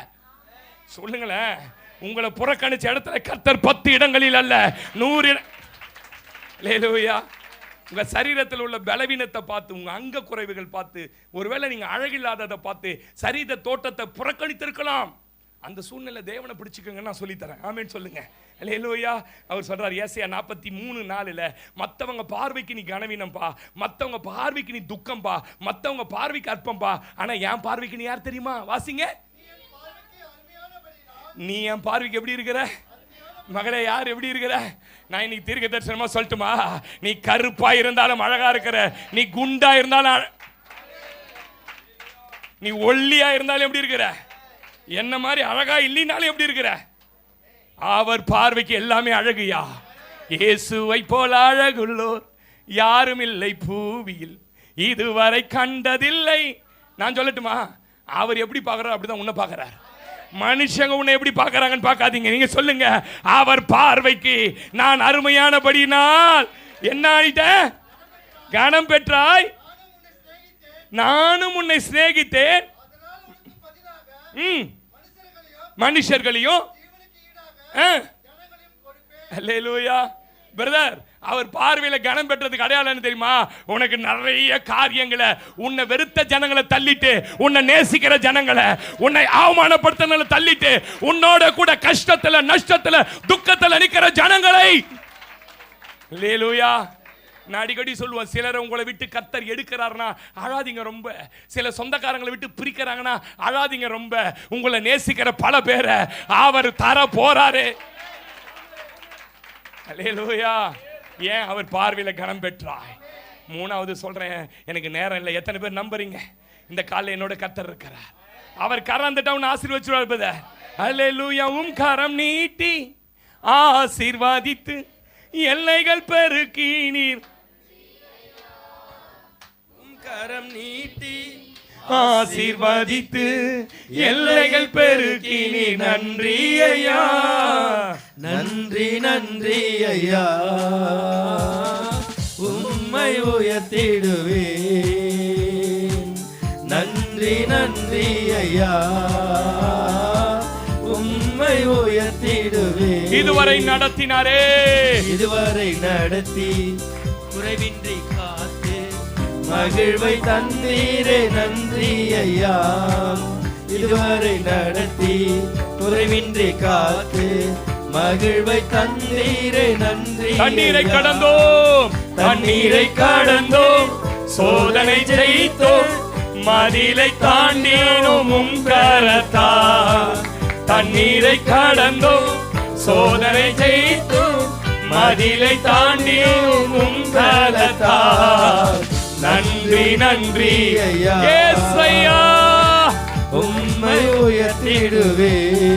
சொல்லுங்களேன். உங்களை புறக்கணிச்ச இடத்துல கர்த்தர் 10 இடங்களில் அல்ல 100 அல்லேலூயா. உங்க சரீரத்தில் உள்ள பலவீனத்தை பார்த்து, உங்க அங்க குறைவுகள் பார்த்து, ஒருவேளை நீங்க அழகில்லாததை பார்த்து சரீர தோட்டத்தை புறக்கணித்திருக்கலாம். அந்த சூழ்நிலை தேவனை பிடிச்சிக்கோங்க, நான் சொல்லித்தரேன். ஆமேன்னு சொல்லுங்க. அல்லேலூயா. அவர் சொல்றார் ஏசாயா 43:4, மற்றவங்க பார்வைக்கு நீ கனவீனம்பா, மற்றவங்க பார்வைக்கு நீ துக்கம்பா, மற்றவங்க பார்வைக்கு அற்பம்பா, ஆனா என் பார்வைக்கு நீ யார் தெரியுமா? வாசிங்க. நீ என் பார்வைக்கு எப்படி இருக்கிற மகளே? யார் எப்படி இருக்கிற? நான் இன்னைக்கு தீர்க்க தரிசனமா சொல்லட்டுமா? நீ கருப்பா இருந்தாலும் அழகா இருக்கிற, நீ குண்டா இருந்தாலும், நீ ஒல்லியா இருந்தாலும் எப்படி இருக்கிற, என்ன மாதிரி அழகா இல்லைனாலும் எப்படி இருக்கிற? அவர் பார்வைக்கு எல்லாமே அழகுயா. இயேசுவை போல அழகுள்ளோர் யாரும் இல்லை பூவியில், இதுவரை கண்டதில்லை. நான் சொல்லட்டுமா? அவர் எப்படி பார்க்கறார் அப்படிதான் உன்னை பார்க்கறார். மனுஷங்க உன்னை எப்படி பார்க்கறாங்கன்னு பார்க்காதீங்க. நீங்க சொல்லுங்க, அவர் பார்வைக்கு நான் அருமையானபடினால் என்ன ஆயிட்டேன்? கனம் பெற்றாய், நானும் உன்னை சிநேகித்தேன், மனுஷர்களையும். அல்லேலூயா. பிரதர், அவர் பார்வையில கனம் பெற்றதுக்கு அடையாளம் தெரியுமா? உனக்கு நிறைய காரியங்களை, உன்னை வெறுத்த ஜனங்களை தள்ளிட்டு உன்னை நேசிக்கிற ஜனங்களை, உன்னை அவமானப்படுத்தின தள்ளிட்டு உன்னோட கூட கஷ்டத்துல நஷ்டத்துல துக்கத்துல நிக்கிற ஜனங்களை. அல்லேலூயா. நான் அடிக்கடி சொல்லுவேன், சிலரை உங்களை விட்டு கர்த்தர் எடுக்கிறார்னா அழாதீங்க ரொம்ப. சில சொந்தக்காரங்களை விட்டு பிரிக்கிறாங்கன்னா அழாதீங்க ரொம்ப. உங்களை நேசிக்கிற பல பேரை அவர் தர போறாரு. அல்லேலூயா. ஏன்? அவர் பார்வையில கனம் பெற்றாய். மூணாவது சொல்றேன், எனக்கு நேரம் இல்லை. எத்தனை பேர் நம்புறீங்க இந்த காலையில என்னோட கர்த்தர் இருக்கிறார்? அவர் கரம் தட்ட உன்னை ஆசீர்வதிச்சுவார் பிரதர். அல்லேலூயா. கரம் நீட்டி ஆசீர்வதித்து எல்லைகள் பெருக்கினீர், கரம் நீட்டி ஆசீர்வதித்து எல்லைகள் பெருக்கினீர். நன்றி ஐயா, நன்றி நன்றி ஐயா, உம்மை உயர்த்திடுவேன். நன்றி நன்றி ஐயா, உம்மை உயர்த்திடுவேன். இதுவரை நடத்தினாரே, இதுவரை நடத்தி குறைவின்றி காத்து மகிழ்வை தந்தீரே. நன்றி ஐயா, இதுவரை நடத்தி குறைவின்றி காத்து மகிழ்வை தந்தீரே. நன்றி. தண்ணீரை கடந்தோம், தண்ணீரை கடந்தோம், சோதனை ஜெயித்தோம், மதிலை தாண்டினோம் உம் கரத்தால். தண்ணீரை கடந்தோம், சோதனை ஜெயித்தோம், மதிலை தாண்டினோம் உம் கரத்தால். நன்றி நன்றி ஐயா, ஏசையா, உம்மை உயர்த்திடுவேன்.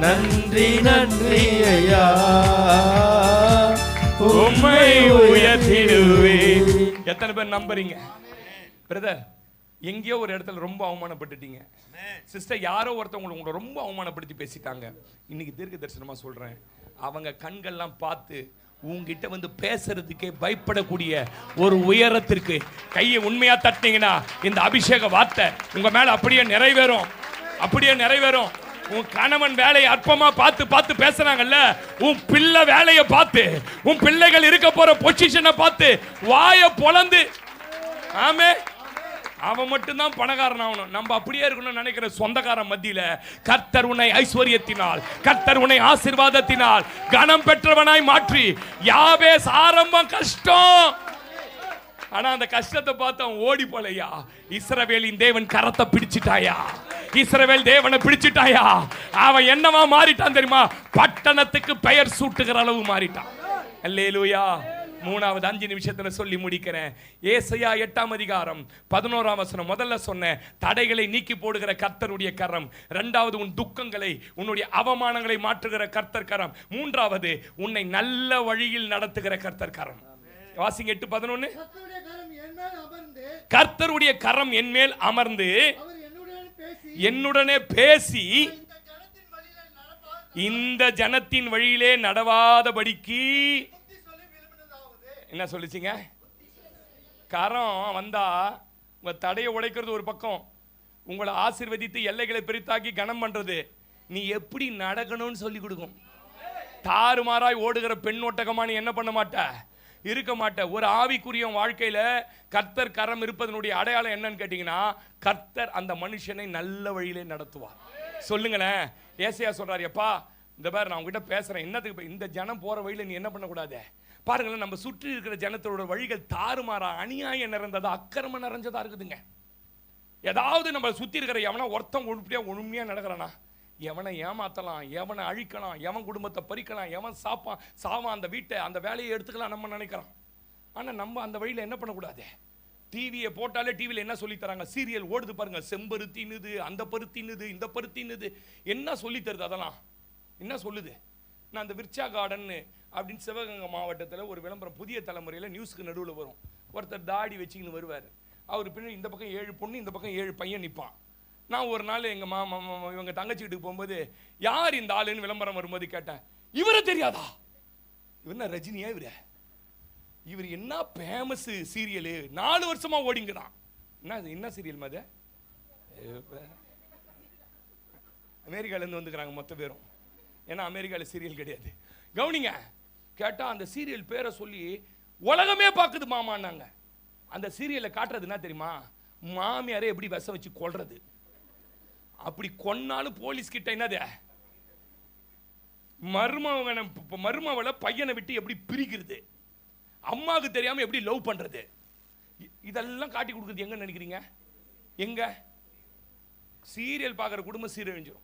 நன்றி நன்றி ஐயா, உம்மை உயர்த்திடுவேன். எத்தனை பேர் நம்புறீங்க? பிரதர், எங்கேயோ ஒரு இடத்துல ரொம்ப அவமானப்பட்டுட்டீங்க. சிஸ்டர், யாரோ ஒருத்தவங்க உங்களை ரொம்ப அவமானப்படுத்தி பேசிட்டாங்க. இன்னைக்கு தீர்க்க தரிசனமா சொல்றேன், அவங்க கண்கள்லாம் பார்த்து உங்ககிட்ட வந்து பேசுறதுக்கே பயப்படக்கூடிய ஒரு உயரத்திற்கு கையை உண்மையா தட்டினீங்கன்னா இந்த அபிஷேக வார்த்தை உங்க மேல அப்படியே நிறைவேறும், அப்படியே நிறைவேறும். உன் கணவன் வேலையை அற்பமா பார்த்து பார்த்து பேசுறாங்கல்ல, உன் பிள்ளை வேலையை பார்த்து, உன் பிள்ளைகள் இருக்க போற பொசிஷனை பார்த்து வாயை பொளந்து, ஆமே, அவன் மட்டும்தான் பணக்காரன் ஆகணும், நம்ம அப்படியே இருக்கணும்னு நினைக்கிற சொந்தக்காரன் மத்தியில கர்த்தர் உன்னை ஐஸ்வர்யத்தினால், கர்த்தர் உன்னை ஆசீர்வாதத்தினால் கனம் பெற்றவனாய் மாற்றி. யாபேஸ் ஆரம்பம் கஷ்டம், ஆனா அந்த கஷ்டத்தை பார்த்து அவன் ஓடி போலையா. இஸ்ரவேலின் தேவன் கரத்தை பிடிச்சிட்டாயா, இஸ்ரவேல் தேவனை பிடிச்சிட்டாயா. அவன் என்னவா மாறிட்டான் தெரியுமா? பட்டணத்துக்கு பெயர் சூட்டுகிற அளவு மாறிட்டான். அல்லேலூயா. மூணாவது 5 நிமிஷத்துல சொல்லி முடிக்கிறேன். ஏசாயா 8ஆம் அதிகாரம் 11ஆம் வசனம். முதல்ல சொன்ன தடைகளை நீக்கி போடுகிற கர்த்தருடைய கரம். இரண்டாவது உன் துக்கங்களை, உன்னுடைய அவமானங்களை மாற்றுகிற கர்த்தர் கரம். மூன்றாவது உன்னை நல்ல வழியில் நடத்துகிற கர்த்தர் கரம். வாசிங்க 8:11. கர்த்தருடைய கரம் என்மேல் அமர்ந்து என்னுடனே பேசி இந்த ஜனத்தின் வழியிலே நடவாதபடிக்கு. என்ன சொல்லிச்சிங்க? கரம் வந்தா உங்க தடையை உடைக்கிறது ஒரு பக்கம், உங்களை ஆசீர்வதித்து எல்லைகளை பெரிதாக்கி கனம் பண்றது. நீ எப்படி நடக்கணும்னு சொல்லி கொடுக்கும். தாறுமாறாய் ஓடுகிற பெண் ஒட்டகமா நீ என்ன பண்ண மாட்ட? இருக்க மாட்டேன். ஒரு ஆவிக்குரிய வாழ்க்கையில கர்த்தர் கரம் இருப்பதனுடைய அடையாளம் என்னன்னு கேட்டீங்கன்னா, கர்த்தர் அந்த மனுஷனை நல்ல வழியிலே நடத்துவார். சொல்லுங்களேன். ஏசாயா சொல்றாரு, எப்பா இந்த பாரு நான் உங்ககிட்ட பேசுறேன், என்னத்துக்கு இந்த ஜனம் போற வழியில நீ என்ன பண்ணக்கூடாது பாருங்களேன். நம்ம சுற்றி இருக்கிற ஜனத்தோட வழிகள் தாறுமாறா அநியாயம் நிறைந்ததா அக்கிரமம் நிறைஞ்சதா இருக்குதுங்க. ஏதாவது நம்ம சுற்றி இருக்கிற எவனா ஒருத்தன் உண்மையா நடக்கிறானா, எவனை ஏமாத்தலாம், எவனை அழிக்கலாம், எவன் குடும்பத்தை பறிக்கலாம், எவன் சாவான் அந்த வீட்டை அந்த வேலையை எடுத்துக்கலாம் நம்ம நினைக்கிறோம். ஆனால் நம்ம அந்த வழியில் என்ன பண்ணக்கூடாது. டிவியை போட்டாலே டிவியில் என்ன சொல்லி தராங்க, சீரியல் ஓடுது பாருங்க, செம்பருத்தின்னுது, அந்த பருத்தின்னுது, இந்த பருத்தின்னுது, என்ன சொல்லி தருது, அதெல்லாம் என்ன சொல்லுது. நான் அந்த விர்ச்சா கார்டன் அப்படின்னு சிவகங்கை மாவட்டத்தில் ஒரு விளம்பரம் புதிய தலைமுறையில் நியூஸ்க்கு நடுவில் வரும். ஒருத்தர் தாடி வச்சுக்கின்னு வருவார். அவர் பின்னாடி இந்த பக்கம் 7 பொண்ணு, இந்த பக்கம் 7 பையன் நிற்பான். நான் ஒரு நாள் எங்கள் இவங்க தங்கச்சி வீட்டுக்கு போகும்போது யார் இந்த ஆளுன்னு விளம்பரம் வரும்போது கேட்டேன், இவரை தெரியாதா, இவர் ரஜினியா, இவர் என்ன ஃபேமஸ் சீரியலு 4 வருஷமா ஓடிங்கிறான். என்ன சீரியல் மாதிரி அமெரிக்காலேருந்து வந்துக்கிறாங்க மொத்த பேரும். ஏன்னா அமெரிக்காவில் சீரியல் கிடையாது. கவனிங்க. கேட்டால் அந்த சீரியல் பேரை சொல்லி உலகமே பார்க்குது மாமான்னாங்க. அந்த சீரியலை காட்டுறது என்ன தெரியுமா, மாமியாரே எப்படி விஷம் வச்சு கொல்றது, அப்படி கொன்னாலும் போலீஸ் கிட்ட என்னது மருமவளை பையனை விட்டு எப்படி பிரிக்கிறது, அம்மாவுக்கு தெரியாம எப்படி லவ் பண்றது, இதெல்லாம் காட்டி கொடுக்குறது எங்க நினைக்கிறீங்க. எங்க சீரியல் பார்க்குற குடும்பம் சீரழிஞ்சிடும்.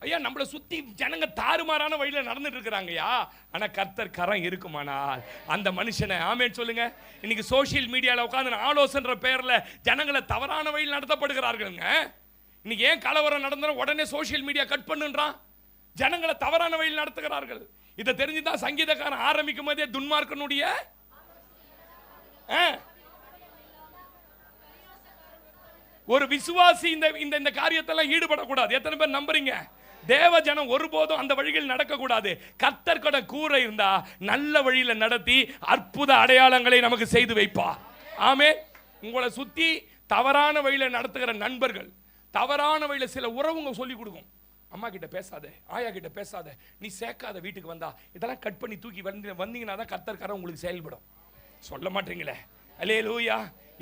ஐயா நம்மளை சுத்தி ஜனங்க தாறுமாறான வழியில நடந்துட்டு இருக்கிறாங்கய்யா. ஆனா கர்த்தர் கரம் இருக்குமானால் அந்த மனுஷனை ஆமென் சொல்லுங்க. இன்னைக்கு சோசியல் மீடியாவில் உட்காந்து ஆலோசனை பேர்ல ஜனங்களை தவறான வழியில் நடத்தப்படுகிறார்களுங்க. இன்னைக்கு ஏன் கலவரம் நடந்தாலும் உடனே சோசியல் மீடியா கட் பண்ணுன்றான், ஜனங்களை தவறான வழியில் நடத்துகிறார்கள். இதை தெரிஞ்சுதான் சங்கீதக்காரன் ஆரம்பிக்கும் போதே துன்மார்க்கனுடைய ஒரு விசுவாசி இந்த காரியத்தெல்லாம் ஈடுபடக்கூடாது. எத்தனை பேர் நம்புறீங்க? தேவ ஜனம் ஒருபோதும் அந்த வழியில் நடக்கக்கூடாது. கர்த்தர் கூட கூற இருந்தா நல்ல வழியில நடத்தி அற்புத அடையாளங்களை நமக்கு செய்து வைப்பார். ஆமே. உங்களை சுத்தி தவறான வழியில நடத்துகிற நண்பர்கள், தவறான வழியில சில உறவுங்க சொல்லி கொடுக்கும், அம்மா கிட்ட பேசாத, ஆயா கிட்ட பேசாத, நீ சேர்க்காத வீட்டுக்கு வந்தா, இதெல்லாம் கட் பண்ணி தூக்கி வந்தீங்கன்னா தான் கர்த்தர் கரம் உங்களுக்கு செயல்படும். சொல்ல மாட்டீங்களே. அல்லேலூயா.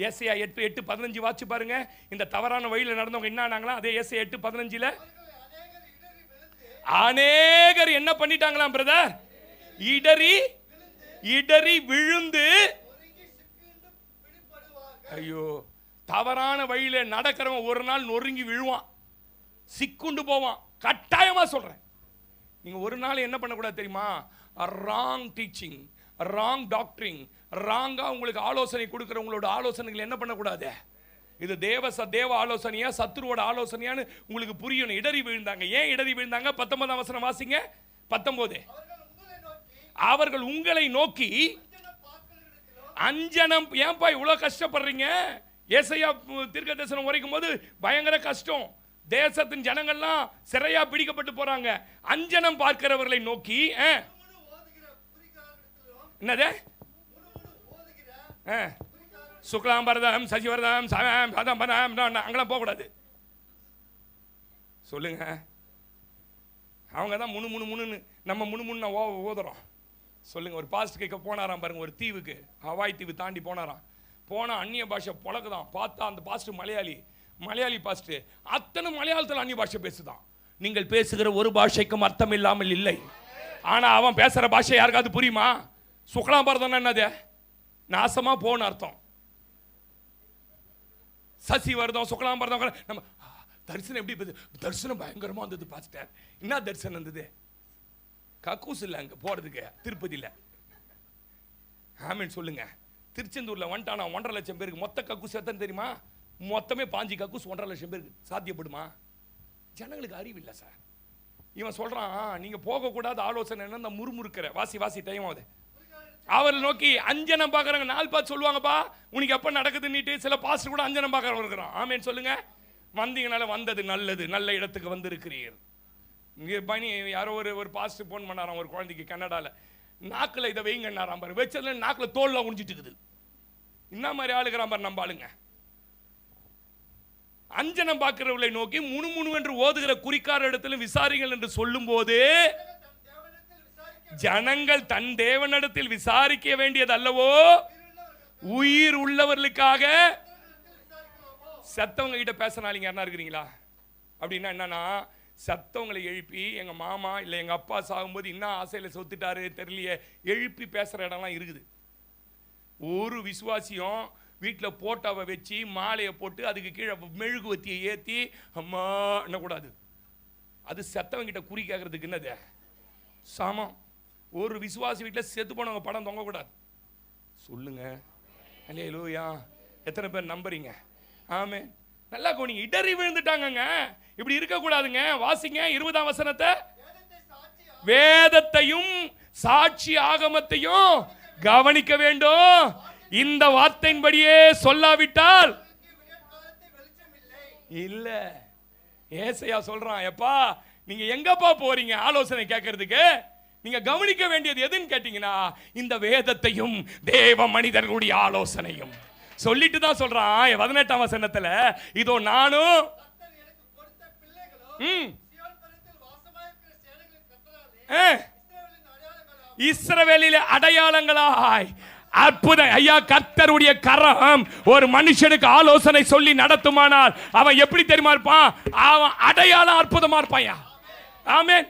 ஏசாயா 8:15 வாட்சி பாருங்க. இந்த தவறான வழியில நடந்தவங்க என்ன ஆனாங்களா, அதே ஏசாயா 8:15 அநேகர் என்ன பண்ணிட்டாங்களாம் பிரதர், இடறி விழுந்து. ஐயோ, தவறான வழியில நடக்கிறவன் ஒரு நாள் நொறுங்கி விழுவான், சிக்குண்டு போவான். கட்டாயமா சொல்றேன். நீங்க ஒரு நாள் என்ன பண்ணக்கூடாது தெரியுமா, ராங் டீச்சிங், ராங் டாக்டரிங், ராங்கா உங்களுக்கு ஆலோசனை கொடுக்கிறவங்களோட ஆலோசனைகள் என்ன பண்ணக்கூடாது. இது தேவ ஆலோசனையா சத்துருவோட ஆலோசனையான்னு உங்களுக்கு புரியணும். இடறி விழுந்தாங்க. ஏன் இடறி விழுந்தாங்க? 19ஆம் வசனம் வாசிங்க. 19. அவர்கள் உங்களை நோக்கி அஞ்சனம். ஏன்பா இவ்வளவு கஷ்டப்படுறீங்க? ஏசாயா தீர்க்கதரிசனம் உரைக்கும் போது பயங்கர கஷ்டம். தேசத்தின் ஜனங்கள்லாம் சிறையா பிடிக்கப்பட்டு போறாங்க. அஞ்சனம் பார்க்கிறவர்களை நோக்கி என்னது சுக்லாம்பரதம் சசிவரதம் அங்கெல்லாம் போகக்கூடாது. சொல்லுங்க. அவங்க தான் முணுன்னு நம்ம முணுன்னு ஓதுறோம். சொல்லுங்க. ஒரு பாஸ்ட் கேட்க போனாராம் பாருங்க, ஒரு தீவுக்கு, ஹவாய் தீவு தாண்டி போனாராம். போனால் அந்நிய பாஷை புழக்குதான். பார்த்தா அந்த பாஸ்ட் மலையாளி பாஸ்ட் அத்தனை மலையாளத்தில் அந்நிய பாஷை பேசுதான். நீங்கள் பேசுகிற ஒரு பாஷைக்கும் அர்த்தம் இல்லாமல் இல்லை. ஆனால் அவன் பேசுகிற பாஷை யாருக்காவது புரியுமா? சுக்லாம்பரதம் என்னது? நாசமா போன அர்த்தம். சசி வருதம் சுக்லாம்பரதம். நம்ம தரிசனம் எப்படி? தரிசனம் பயங்கரமா இருந்தது பாஸ்டர். என்ன தரிசனம் இருந்தது? கக்கூஸ் இல்லை அங்கே போறதுக்கு திருப்பதியில். ஆமீன் சொல்லுங்க. திருச்செந்தூர்ல வந்துட்டானா 1.5 லட்சம் பேருக்கு மொத்த கக்கூஸ் எத்தனை தெரியுமா? மொத்தமே 5 கக்கூஸ் 1.5 லட்சம் பேருக்கு சாத்தியப்படுமா? ஜனங்களுக்கு அறிவு இல்லை சார். இவன் சொல்றான் நீங்க போகக்கூடாது ஆலோசனை என்ன முறுமுறுக்கிற வாசி டைம் ஆகுது. அவரை நோக்கி அஞ்சனம் பார்க்குறாங்க. 4 பார்த்து சொல்லுவாங்கப்பா உனக்கு எப்போ நடக்குதுன்னுட்டு. சில பாஸ்டர் கூட அஞ்சனம் பார்க்குறவங்க இருக்கிறோம். ஆமேன்னு சொல்லுங்க. வந்தீங்கனால வந்தது நல்லது, நல்ல இடத்துக்கு வந்திருக்கிறீர். இங்கே பணி யாரோ ஒரு பாஸ்டர் ஃபோன் பண்ணாராம் ஒரு குழந்தைக்கு கன்னடாவில். நாக்கில் இதை வைங்கன்னாராம் பாரு. வச்சதுல நாக்கில் தோல்ல உணிச்சிட்டு இருக்குது. என்ன மாதிரி ஆளுகிறான் பாரு நம்ம ஆளுங்க. அஞ்சனம் பார்க்கிறவர்களை நோக்கி முணு என்று ஓதுகிற குறிக்கார இடத்துல விசாரிங்கள் என்று சொல்லும் போது ஜனங்கள் தன் தேவனிடத்தில் விசாரிக்க வேண்டியது அல்லவோ, உயிர் உள்ளவர்களுக்காக. சத்தவங்க கிட்ட பேசினாலிங்க யாரா இருக்கிறீங்களா? அப்படின்னா என்னன்னா, சத்தவங்களை எழுப்பி எங்க மாமா இல்லை எங்க அப்பா சாகும்போது இன்னும் ஆசையில சொத்துட்டாரு தெரியலையே எழுப்பி பேசுற இடம்லாம் இருக்குது. ஒரு விசுவாசியும் வீட்டில் போட்டோவை வச்சு மாலையை போட்டு அதுக்கு கீழே மெழுகுவத்தியை ஏற்றி அம்மா என்னக்கூடாது. அது செத்தவங்கிட்ட குறி கேட்கறதுக்கு என்னது சமம். ஒரு விசுவாசி வீட்டில் செத்து போனவங்க படம் தொங்கக்கூடாது. சொல்லுங்க அல்லேலூயா. எத்தனை பேர் நம்புறீங்க? ஆமே. நல்லா கவனிங்க. இடறி விழுந்துட்டாங்கங்க. இப்படி இருக்கக்கூடாதுங்க. வாசிங்க 20ஆம் வசனத்தை. வேதத்தையும் சாட்சி ஆகமத்தையும் கவனிக்க வேண்டும். இந்த வார்த்தையின்படியே சொல்லாவிட்டால் இல்ல. ஏசாயா சொல்றான், எப்பா நீங்க எங்கப்பா போறீங்க ஆலோசனை கேட்கறதுக்கு? நீங்க கவனிக்க வேண்டியது எதுன்னு கேட்டீங்கன்னா, இந்த வேதத்தையும் தேவ மனிதர்களுடைய ஆலோசனையும் சொல்லிட்டு தான் சொல்றான். 18ஆம் வசனத்துல, இதோ நானும் இஸ்ரவேலிலே அடையாளங்களாய் அற்புதம். ஐயா, கர்த்தருடைய கரம் ஒரு மனுஷனுக்கு ஆலோசனை சொல்லி நடத்துமானால் அவன் எப்படி தெரியுமா இருப்பான்? அவன் அடையாளம் அற்புதமா இருப்பான். ஆமென்.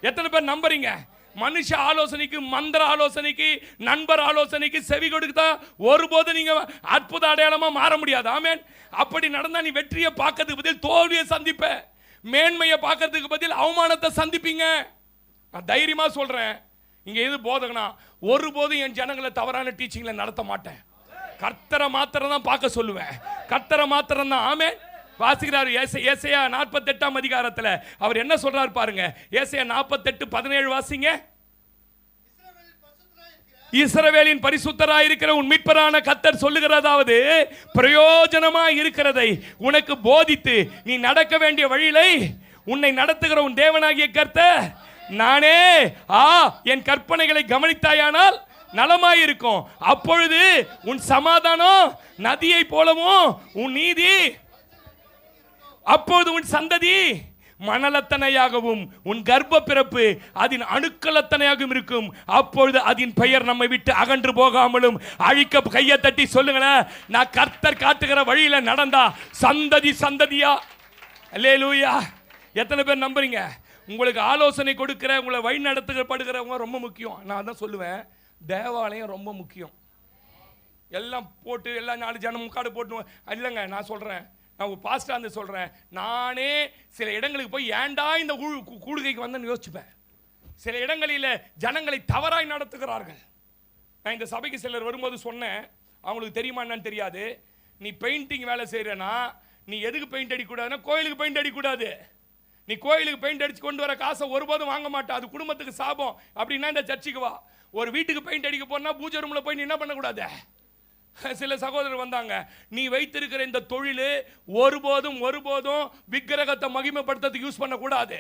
எத்தனை பேர் நம்புறீங்க? மனுஷ ஆலோசனைக்கு, மந்திர ஆலோசனைக்கு, நண்பர் ஆலோசனைக்கு செவி கொடுத்தா ஒருபோது நீங்க அற்புத அடையாளமா மாற முடியாது. ஆமென். அப்படி நடந்தா நீ வெற்றியை பார்க்கறதுக்கு பதில் தோல்வியை சந்திப்ப, மேன்மையை பார்க்கறதுக்கு பதில் அவமானத்தை சந்திப்பீங்க. நான் தைரியமா சொல்றேன். இங்க எது போதகனா, ஒருபோதும் என் ஜனங்களை தவறான டீச்சிங்ல நடத்த மாட்டேன். கர்த்தரை மாத்திரம் தான் பார்க்க சொல்லுவேன். கர்த்தரை மாத்திரம் தான். ஆமென். வாசிக்கிறார் ஏசாயா 48ஆம் அதிகாரத்துல. அவர் என்ன சொல்றாரு பாருங்க. ஏசாயா 48:17 வாசிங்க. இஸ்ரவேலின் பரிசுத்தராய் இருக்கிற உன் மீட்பரான கர்த்தர் சொல்லுகிறதாவது, பிரயோஜனமாய் இருக்கிறதை உனக்கு போதித்து நீ நடக்க வேண்டிய வழியிலை உன்னை நடத்துகிற உன் தேவனாகிய கர்த்தர் நானே. என் கற்பனைகளை கவனித்தாயானால் நலமாயிருக்கும். அப்பொழுது உன் சமாதானம் நதியை போலவும் உன் நீதி அப்பொழுது உன் சந்ததி மணலத்தனையாகவும் உன் கர்ப்ப பிறப்பு அதன் அணுக்களத்தனையாகவும் இருக்கும். அப்பொழுது அதன் பெயர் நம்மை விட்டு அகன்று போகாமலும் அழிக்க. கையை தட்டி சொல்லுங்களேன், நான் கர்த்தர் காட்டுகிற வழியில நடந்தா சந்ததி சந்ததியா. அல்லேலூயா. எத்தனை பேர் நம்புறீங்க? உங்களுக்கு ஆலோசனை கொடுக்கிற, உங்களை வழி நடத்தப்படுகிறவங்க ரொம்ப முக்கியம். நான் தான் சொல்லுவேன், தேவாலயம் ரொம்ப முக்கியம். எல்லாம் போட்டு எல்லா 4 ஜனம் முக்காடு போட்டு இல்லைங்க. நான் சொல்றேன், நான் ஒரு பாஸ்டா இருந்து சொல்றேன், நானே சில இடங்களுக்கு போய் ஏண்டா இந்த கூடுகைக்கு வந்தேன்னு யோசிச்சுப்பேன். சில இடங்களில் ஜனங்களை தவறாய் நடத்துகிறார்கள். நான் இந்த சபைக்கு சிலர் வரும்போது சொன்னேன், அவங்களுக்கு தெரியுமா என்னன்னு தெரியாது. நீ பெயிண்டிங் வேலை செய்யறனா, நீ எதுக்கு பெயிண்ட் அடிக்கூடாதுன்னா கோயிலுக்கு பெயிண்ட் அடிக்கூடாது. நீ கோயிலுக்கு பெயிண்ட் அடிச்சு கொண்டு வர காசை ஒருபோதும் வாங்க மாட்டா, அது குடும்பத்துக்கு சாபம். அப்படின்னா இந்த சர்ச்சுக்கு வா. ஒரு வீட்டுக்கு பெயிண்ட் அடிக்க போனா பூஜை ரூம்ல போய் நீ என்ன பண்ணக்கூடாது. சில சகோதரர் வந்தாங்க, நீ வைத்திருக்கிற இந்த தொழில் ஒருபோதும் விக்கிரகத்தை மகிமைப்படுத்துறதுக்கு யூஸ் பண்ணக்கூடாது.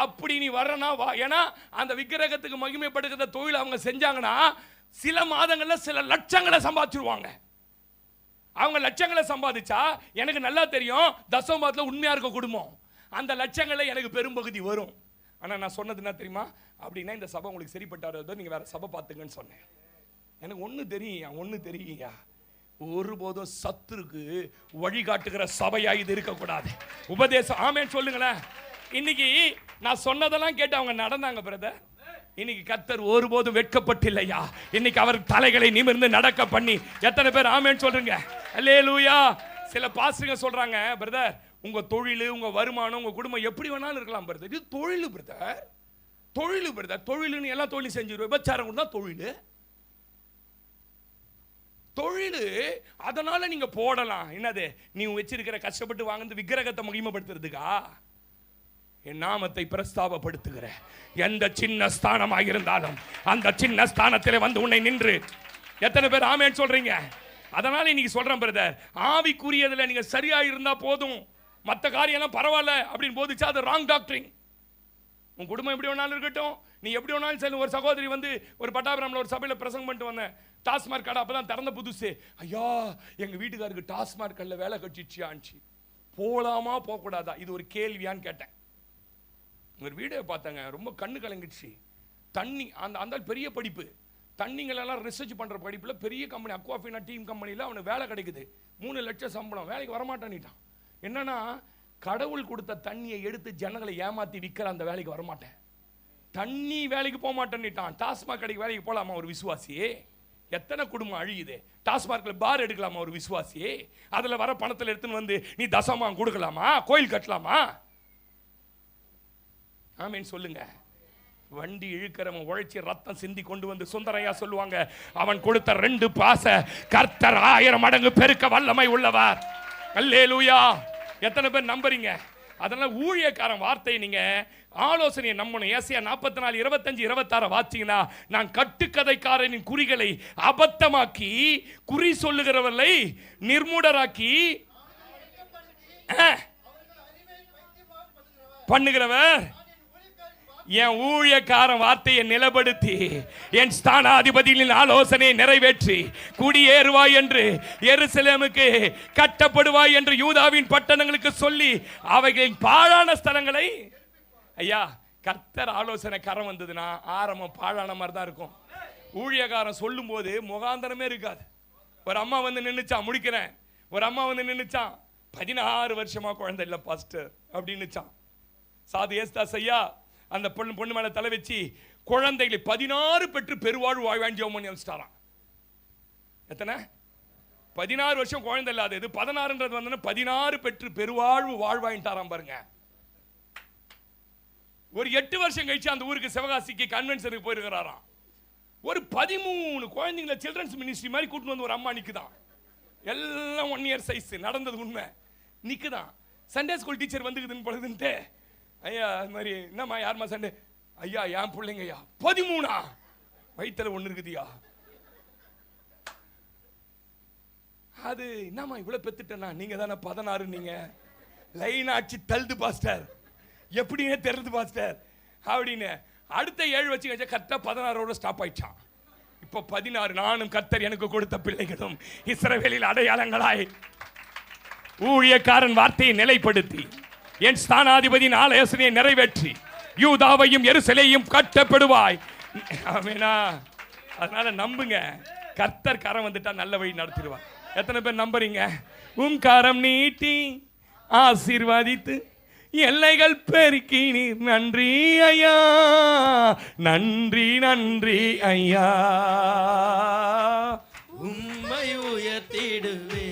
அப்படி நீ வரனா வா. ஏன்னா அந்த விக்கிரகத்துக்கு மகிமைப்படுத்துகிற தொழில் அவங்க செஞ்சாங்கன்னா சில மாதங்கள்ல சில லட்சங்களை சம்பாதிச்சிருவாங்க. அவங்க லட்சங்களை சம்பாதிச்சா எனக்கு நல்லா தெரியும், தசமபாகத்துல உண்மையா இருக்க குடும்பம் அந்த லட்சங்களை எனக்கு பெரும்பகுதி வரும். ஆனால் நான் சொன்னது என்ன தெரியுமா? அப்படின்னா இந்த சபை உங்களுக்கு சரிப்பட்டாரதோ நீங்கள் வேற சபை பார்த்துங்கன்னு சொன்னேன். எனக்கு ஒன்று தெரியுங்க, ஒருபோதும் சத்துருக்கு வழிகாட்டுகிற சபையா இது இருக்கக்கூடாது. உபதேசம். ஆமேன்னு சொல்லுங்களேன். இன்னைக்கு நான் சொன்னதெல்லாம் கேட்டு அவங்க நடந்தாங்க பிரதர். இன்னைக்கு கர்த்தர் ஒருபோதும் வெட்கப்பட்டில்லையா. இன்னைக்கு அவர் தலைகளை நிமிர்ந்து நடக்க பண்ணி. எத்தனை பேர் ஆமேன்னு சொல்றீங்க? அல்லேலூயா. சில பாஸ்டர்ங்க சொல்றாங்க, பிரதர் உங்க தொழில், உங்க வருமானம், உங்க குடும்பம் எப்படி வேணாலும் இருக்கலாம் பிரதர், இது தொழில் பிரதர். தொழில்னு எல்லா தொழிலும் செஞ்சிருவோம். விபச்சாரம் தான் தொழில். அதனால நீங்க போடலாம். என்னது? நீ வச்சிருக்கிற கஷ்டப்பட்டு வாங்குறது விக்கிரகத்தை மகிமைப்படுத்துறதுக்கா? என் நாமத்தை பிரஸ்தாபப்படுத்துகிற எந்த சின்ன ஸ்தானமாக இருந்தாலும் அந்த சின்ன ஸ்தானத்தில் வந்து உன்னை நின்று. எத்தனை பேர் ஆமேன்னு சொல்றீங்க? அதனால இன்னைக்கு சொல்றேன் பிரதர், ஆவிக்குரியதுல நீங்க சரியா இருந்தா போதும், மற்ற காரியம்லாம் பரவாயில்ல அப்படின்னு போதிச்சா அது ராங் டாக்டரிங். உன் குடும்பம் எப்படி வேணாலும் இருக்கட்டும், நீ எப்படி வேணாலும் சரி. ஒரு சகோதரி வந்து ஒரு பட்டாபிராமில் ஒரு சபையில் பிரசங்கம் பண்ணிட்டு வந்தேன். டாஸ்மார்க் கடை அப்பதான் திறந்த புதுசு. ஐயா எங்க வீட்டுக்காருக்கு டாஸ்மார்க் கடையில் வேலை கட்டிடுச்சு. போலாமா போகக்கூடாதா இது ஒரு கேள்வியான்னு கேட்டேன். ஒரு வீடியோ பார்த்தாங்க, ரொம்ப கண்ணு கலங்கிடுச்சு. தண்ணி அந்த பெரிய படிப்பு, தண்ணிங்களெல்லாம் ரிசர்ச் பண்ணுற படிப்பில் பெரிய கம்பெனி அக்வாஃபினா டீம் கம்பெனியில் அவனுக்கு வேலை கிடைக்குது. 3 லட்சம் சம்பளம், வேலைக்கு வரமாட்டான்ட்டான். என்னன்னா கடவுள் கொடுத்த தண்ணியை எடுத்து ஜனங்களை ஏமாற்றி விற்கிற அந்த வேலைக்கு வரமாட்டேன், தண்ணி வேலைக்கு போக மாட்டேன்னுட்டான். டாஸ்மாக் கடைக்கு வேலைக்கு போகலாமா ஒரு விசுவாசியே? எத்தனை குடும்பம் அழியுது. டாஸ்மார்க்ல பார் எடுக்கலாமா ஒரு விசுவாசியே? அதில் வர பணத்தில் எடுத்துன்னு வந்து நீ தசமா கொடுக்கலாமா? கோயில் கட்டலாமா? ஆமேன்னு சொல்லுங்க. வண்டி இழுக்கிறவன் உழைச்சி ரத்தம் சிந்தி கொண்டு வந்து சுந்தரையா சொல்லுவாங்க, அவன் கொடுத்த 2 பாச கர்த்தர் 1000 மடங்கு பெருக்க வல்லமை உள்ளவர். அல்லேலூயா. எத்தனை பேர் நம்புறீங்க? அதனால ஊழியக்காரன் வார்த்தையை நீங்க ஆலோசனையை நம்பணும். ஏசாயா 44, 25, 26 வாசிங்கன்னா, நான் கட்டுக்கதைக்காரனின் குறிகளை அபத்தமாக்கி குறி சொல்லுகிறவர்களை நிர்மூடராக்கி பண்ணுகிறவர், என் ஊழியக்காரன் வார்த்தையை நிலப்படுத்தி என் ஸ்தானாதிபதியின் ஆலோசனையை நிறைவேற்றி குடியேறுவாய் என்று எருசலேமுக்கு கட்டப்படுவாய் என்று யூதாவின் பட்டணங்களுக்கு சொல்லி அவைகளின் பாழான ஸ்தலங்களை. ஐயா, கர்த்தர் ஆலோசனை கரம் வந்ததுன்னா ஆரம்பம் பாழான மாதிரி தான் இருக்கும். ஊழியக்காரன் சொல்லும் போது முகாந்தரமே இருக்காது. ஒரு அம்மா வந்து நின்னுச்சான், முடிக்கிறேன். ஒரு அம்மா வந்து நின்னுச்சான், 16 வருஷமா குழந்தை இல்லை பாஸ்டர் அப்படின்னுச்சான். சாது ஏஸ்தாஸ் ஐயா அந்த பொண்ணு மேல தலை வச்சு குழந்தைகளை 16 பெற்று பெருவாழ்வு வாழ்வான் ஜெபம் பண்ணி வச்சுட்டாராம். எத்தனை? 16 வருஷம் குழந்தை இல்லாதது 16ன்றது வந்து 16 பெற்று பெருவாழ்வு வாழ்வாயிட்டாராம் பாருங்க. ஒரு 8 வருஷம் கழிச்சு அந்த ஊருக்கு சிவகாசிக்கு கன்வென்ஷனுக்கு போயிருக்கிறாராம். ஒரு 13 குழந்தைங்களை சில்ட்ரன்ஸ் மினிஸ்ட்ரி மாதிரி கூட்டிட்டு வந்து ஒரு அம்மா நிக்குதான். எல்லாம் 1 இயர் சைஸ், நடந்தது உண்மை. நிக்குதான். சண்டே ஸ்கூல் டீச்சர் வந்துக்குதுன்னு பொழுதுன்ட்டு, ஐயா அது மாதிரி என்னம்மா யாருமா சண்டே? ஐயா என் பிள்ளைங்க ஐயா 13 வயிற்றுல 1 இருக்குதுயா. அது என்னம்மா இவ்வளவு பெத்துட்டேன்னா? நீங்க தானே 16 நீங்க லைன் ஆச்சு தள்ளுது பாஸ்டர், எப்படின்னே தெரியுது பாஸ்டர் அப்படின்னு. அடுத்த 7 வச்சு கழிச்சா கரெக்டாக 16ஓட ஸ்டாப் ஆயிடுச்சான். இப்போ 16, நானும் கர்த்தர் எனக்கு கொடுத்த பிள்ளைகளும் இஸ்ரவேலில் அடையாளங்களாய். ஊழியக்காரன் வார்த்தையை நிலைப்படுத்தி என் ஸ்தானாதிபதியின் ஆலோசனையை நிறைவேற்றி யூதாவையும் எருசலேமையும் கட்டப்படுவாய். ஆமெனா. அதனால நம்புங்க, கர்த்தர் கரம் வந்துட்டா நல்ல வழி நடத்திடுவார். எத்தனை பேர் நம்புறீங்க? உம் கரம் நீட்டி ஆசீர்வதித்து எல்லைகள் பெருக்கி நீர் நன்றி ஐயா, நன்றி நன்றி ஐயா. உம்மை உயர்த்திடுவே,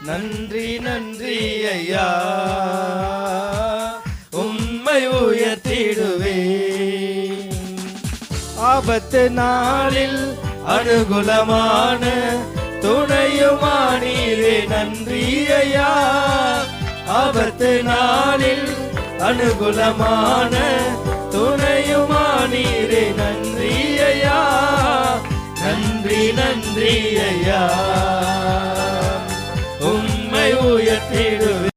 நன்றி நன்றி ஐயா, உம்மை உயர்த்திடுவே. ஆபத்து நாளில் அனுகூலமான துணையுமானீரே நன்றி ஐயா. ஆபத்து நாளில் அனுகூலமான துணையுமானீரே நன்றி ஐயா, நன்றி நன்றி ஐயா, உம்மை உயர்த்திடுவே.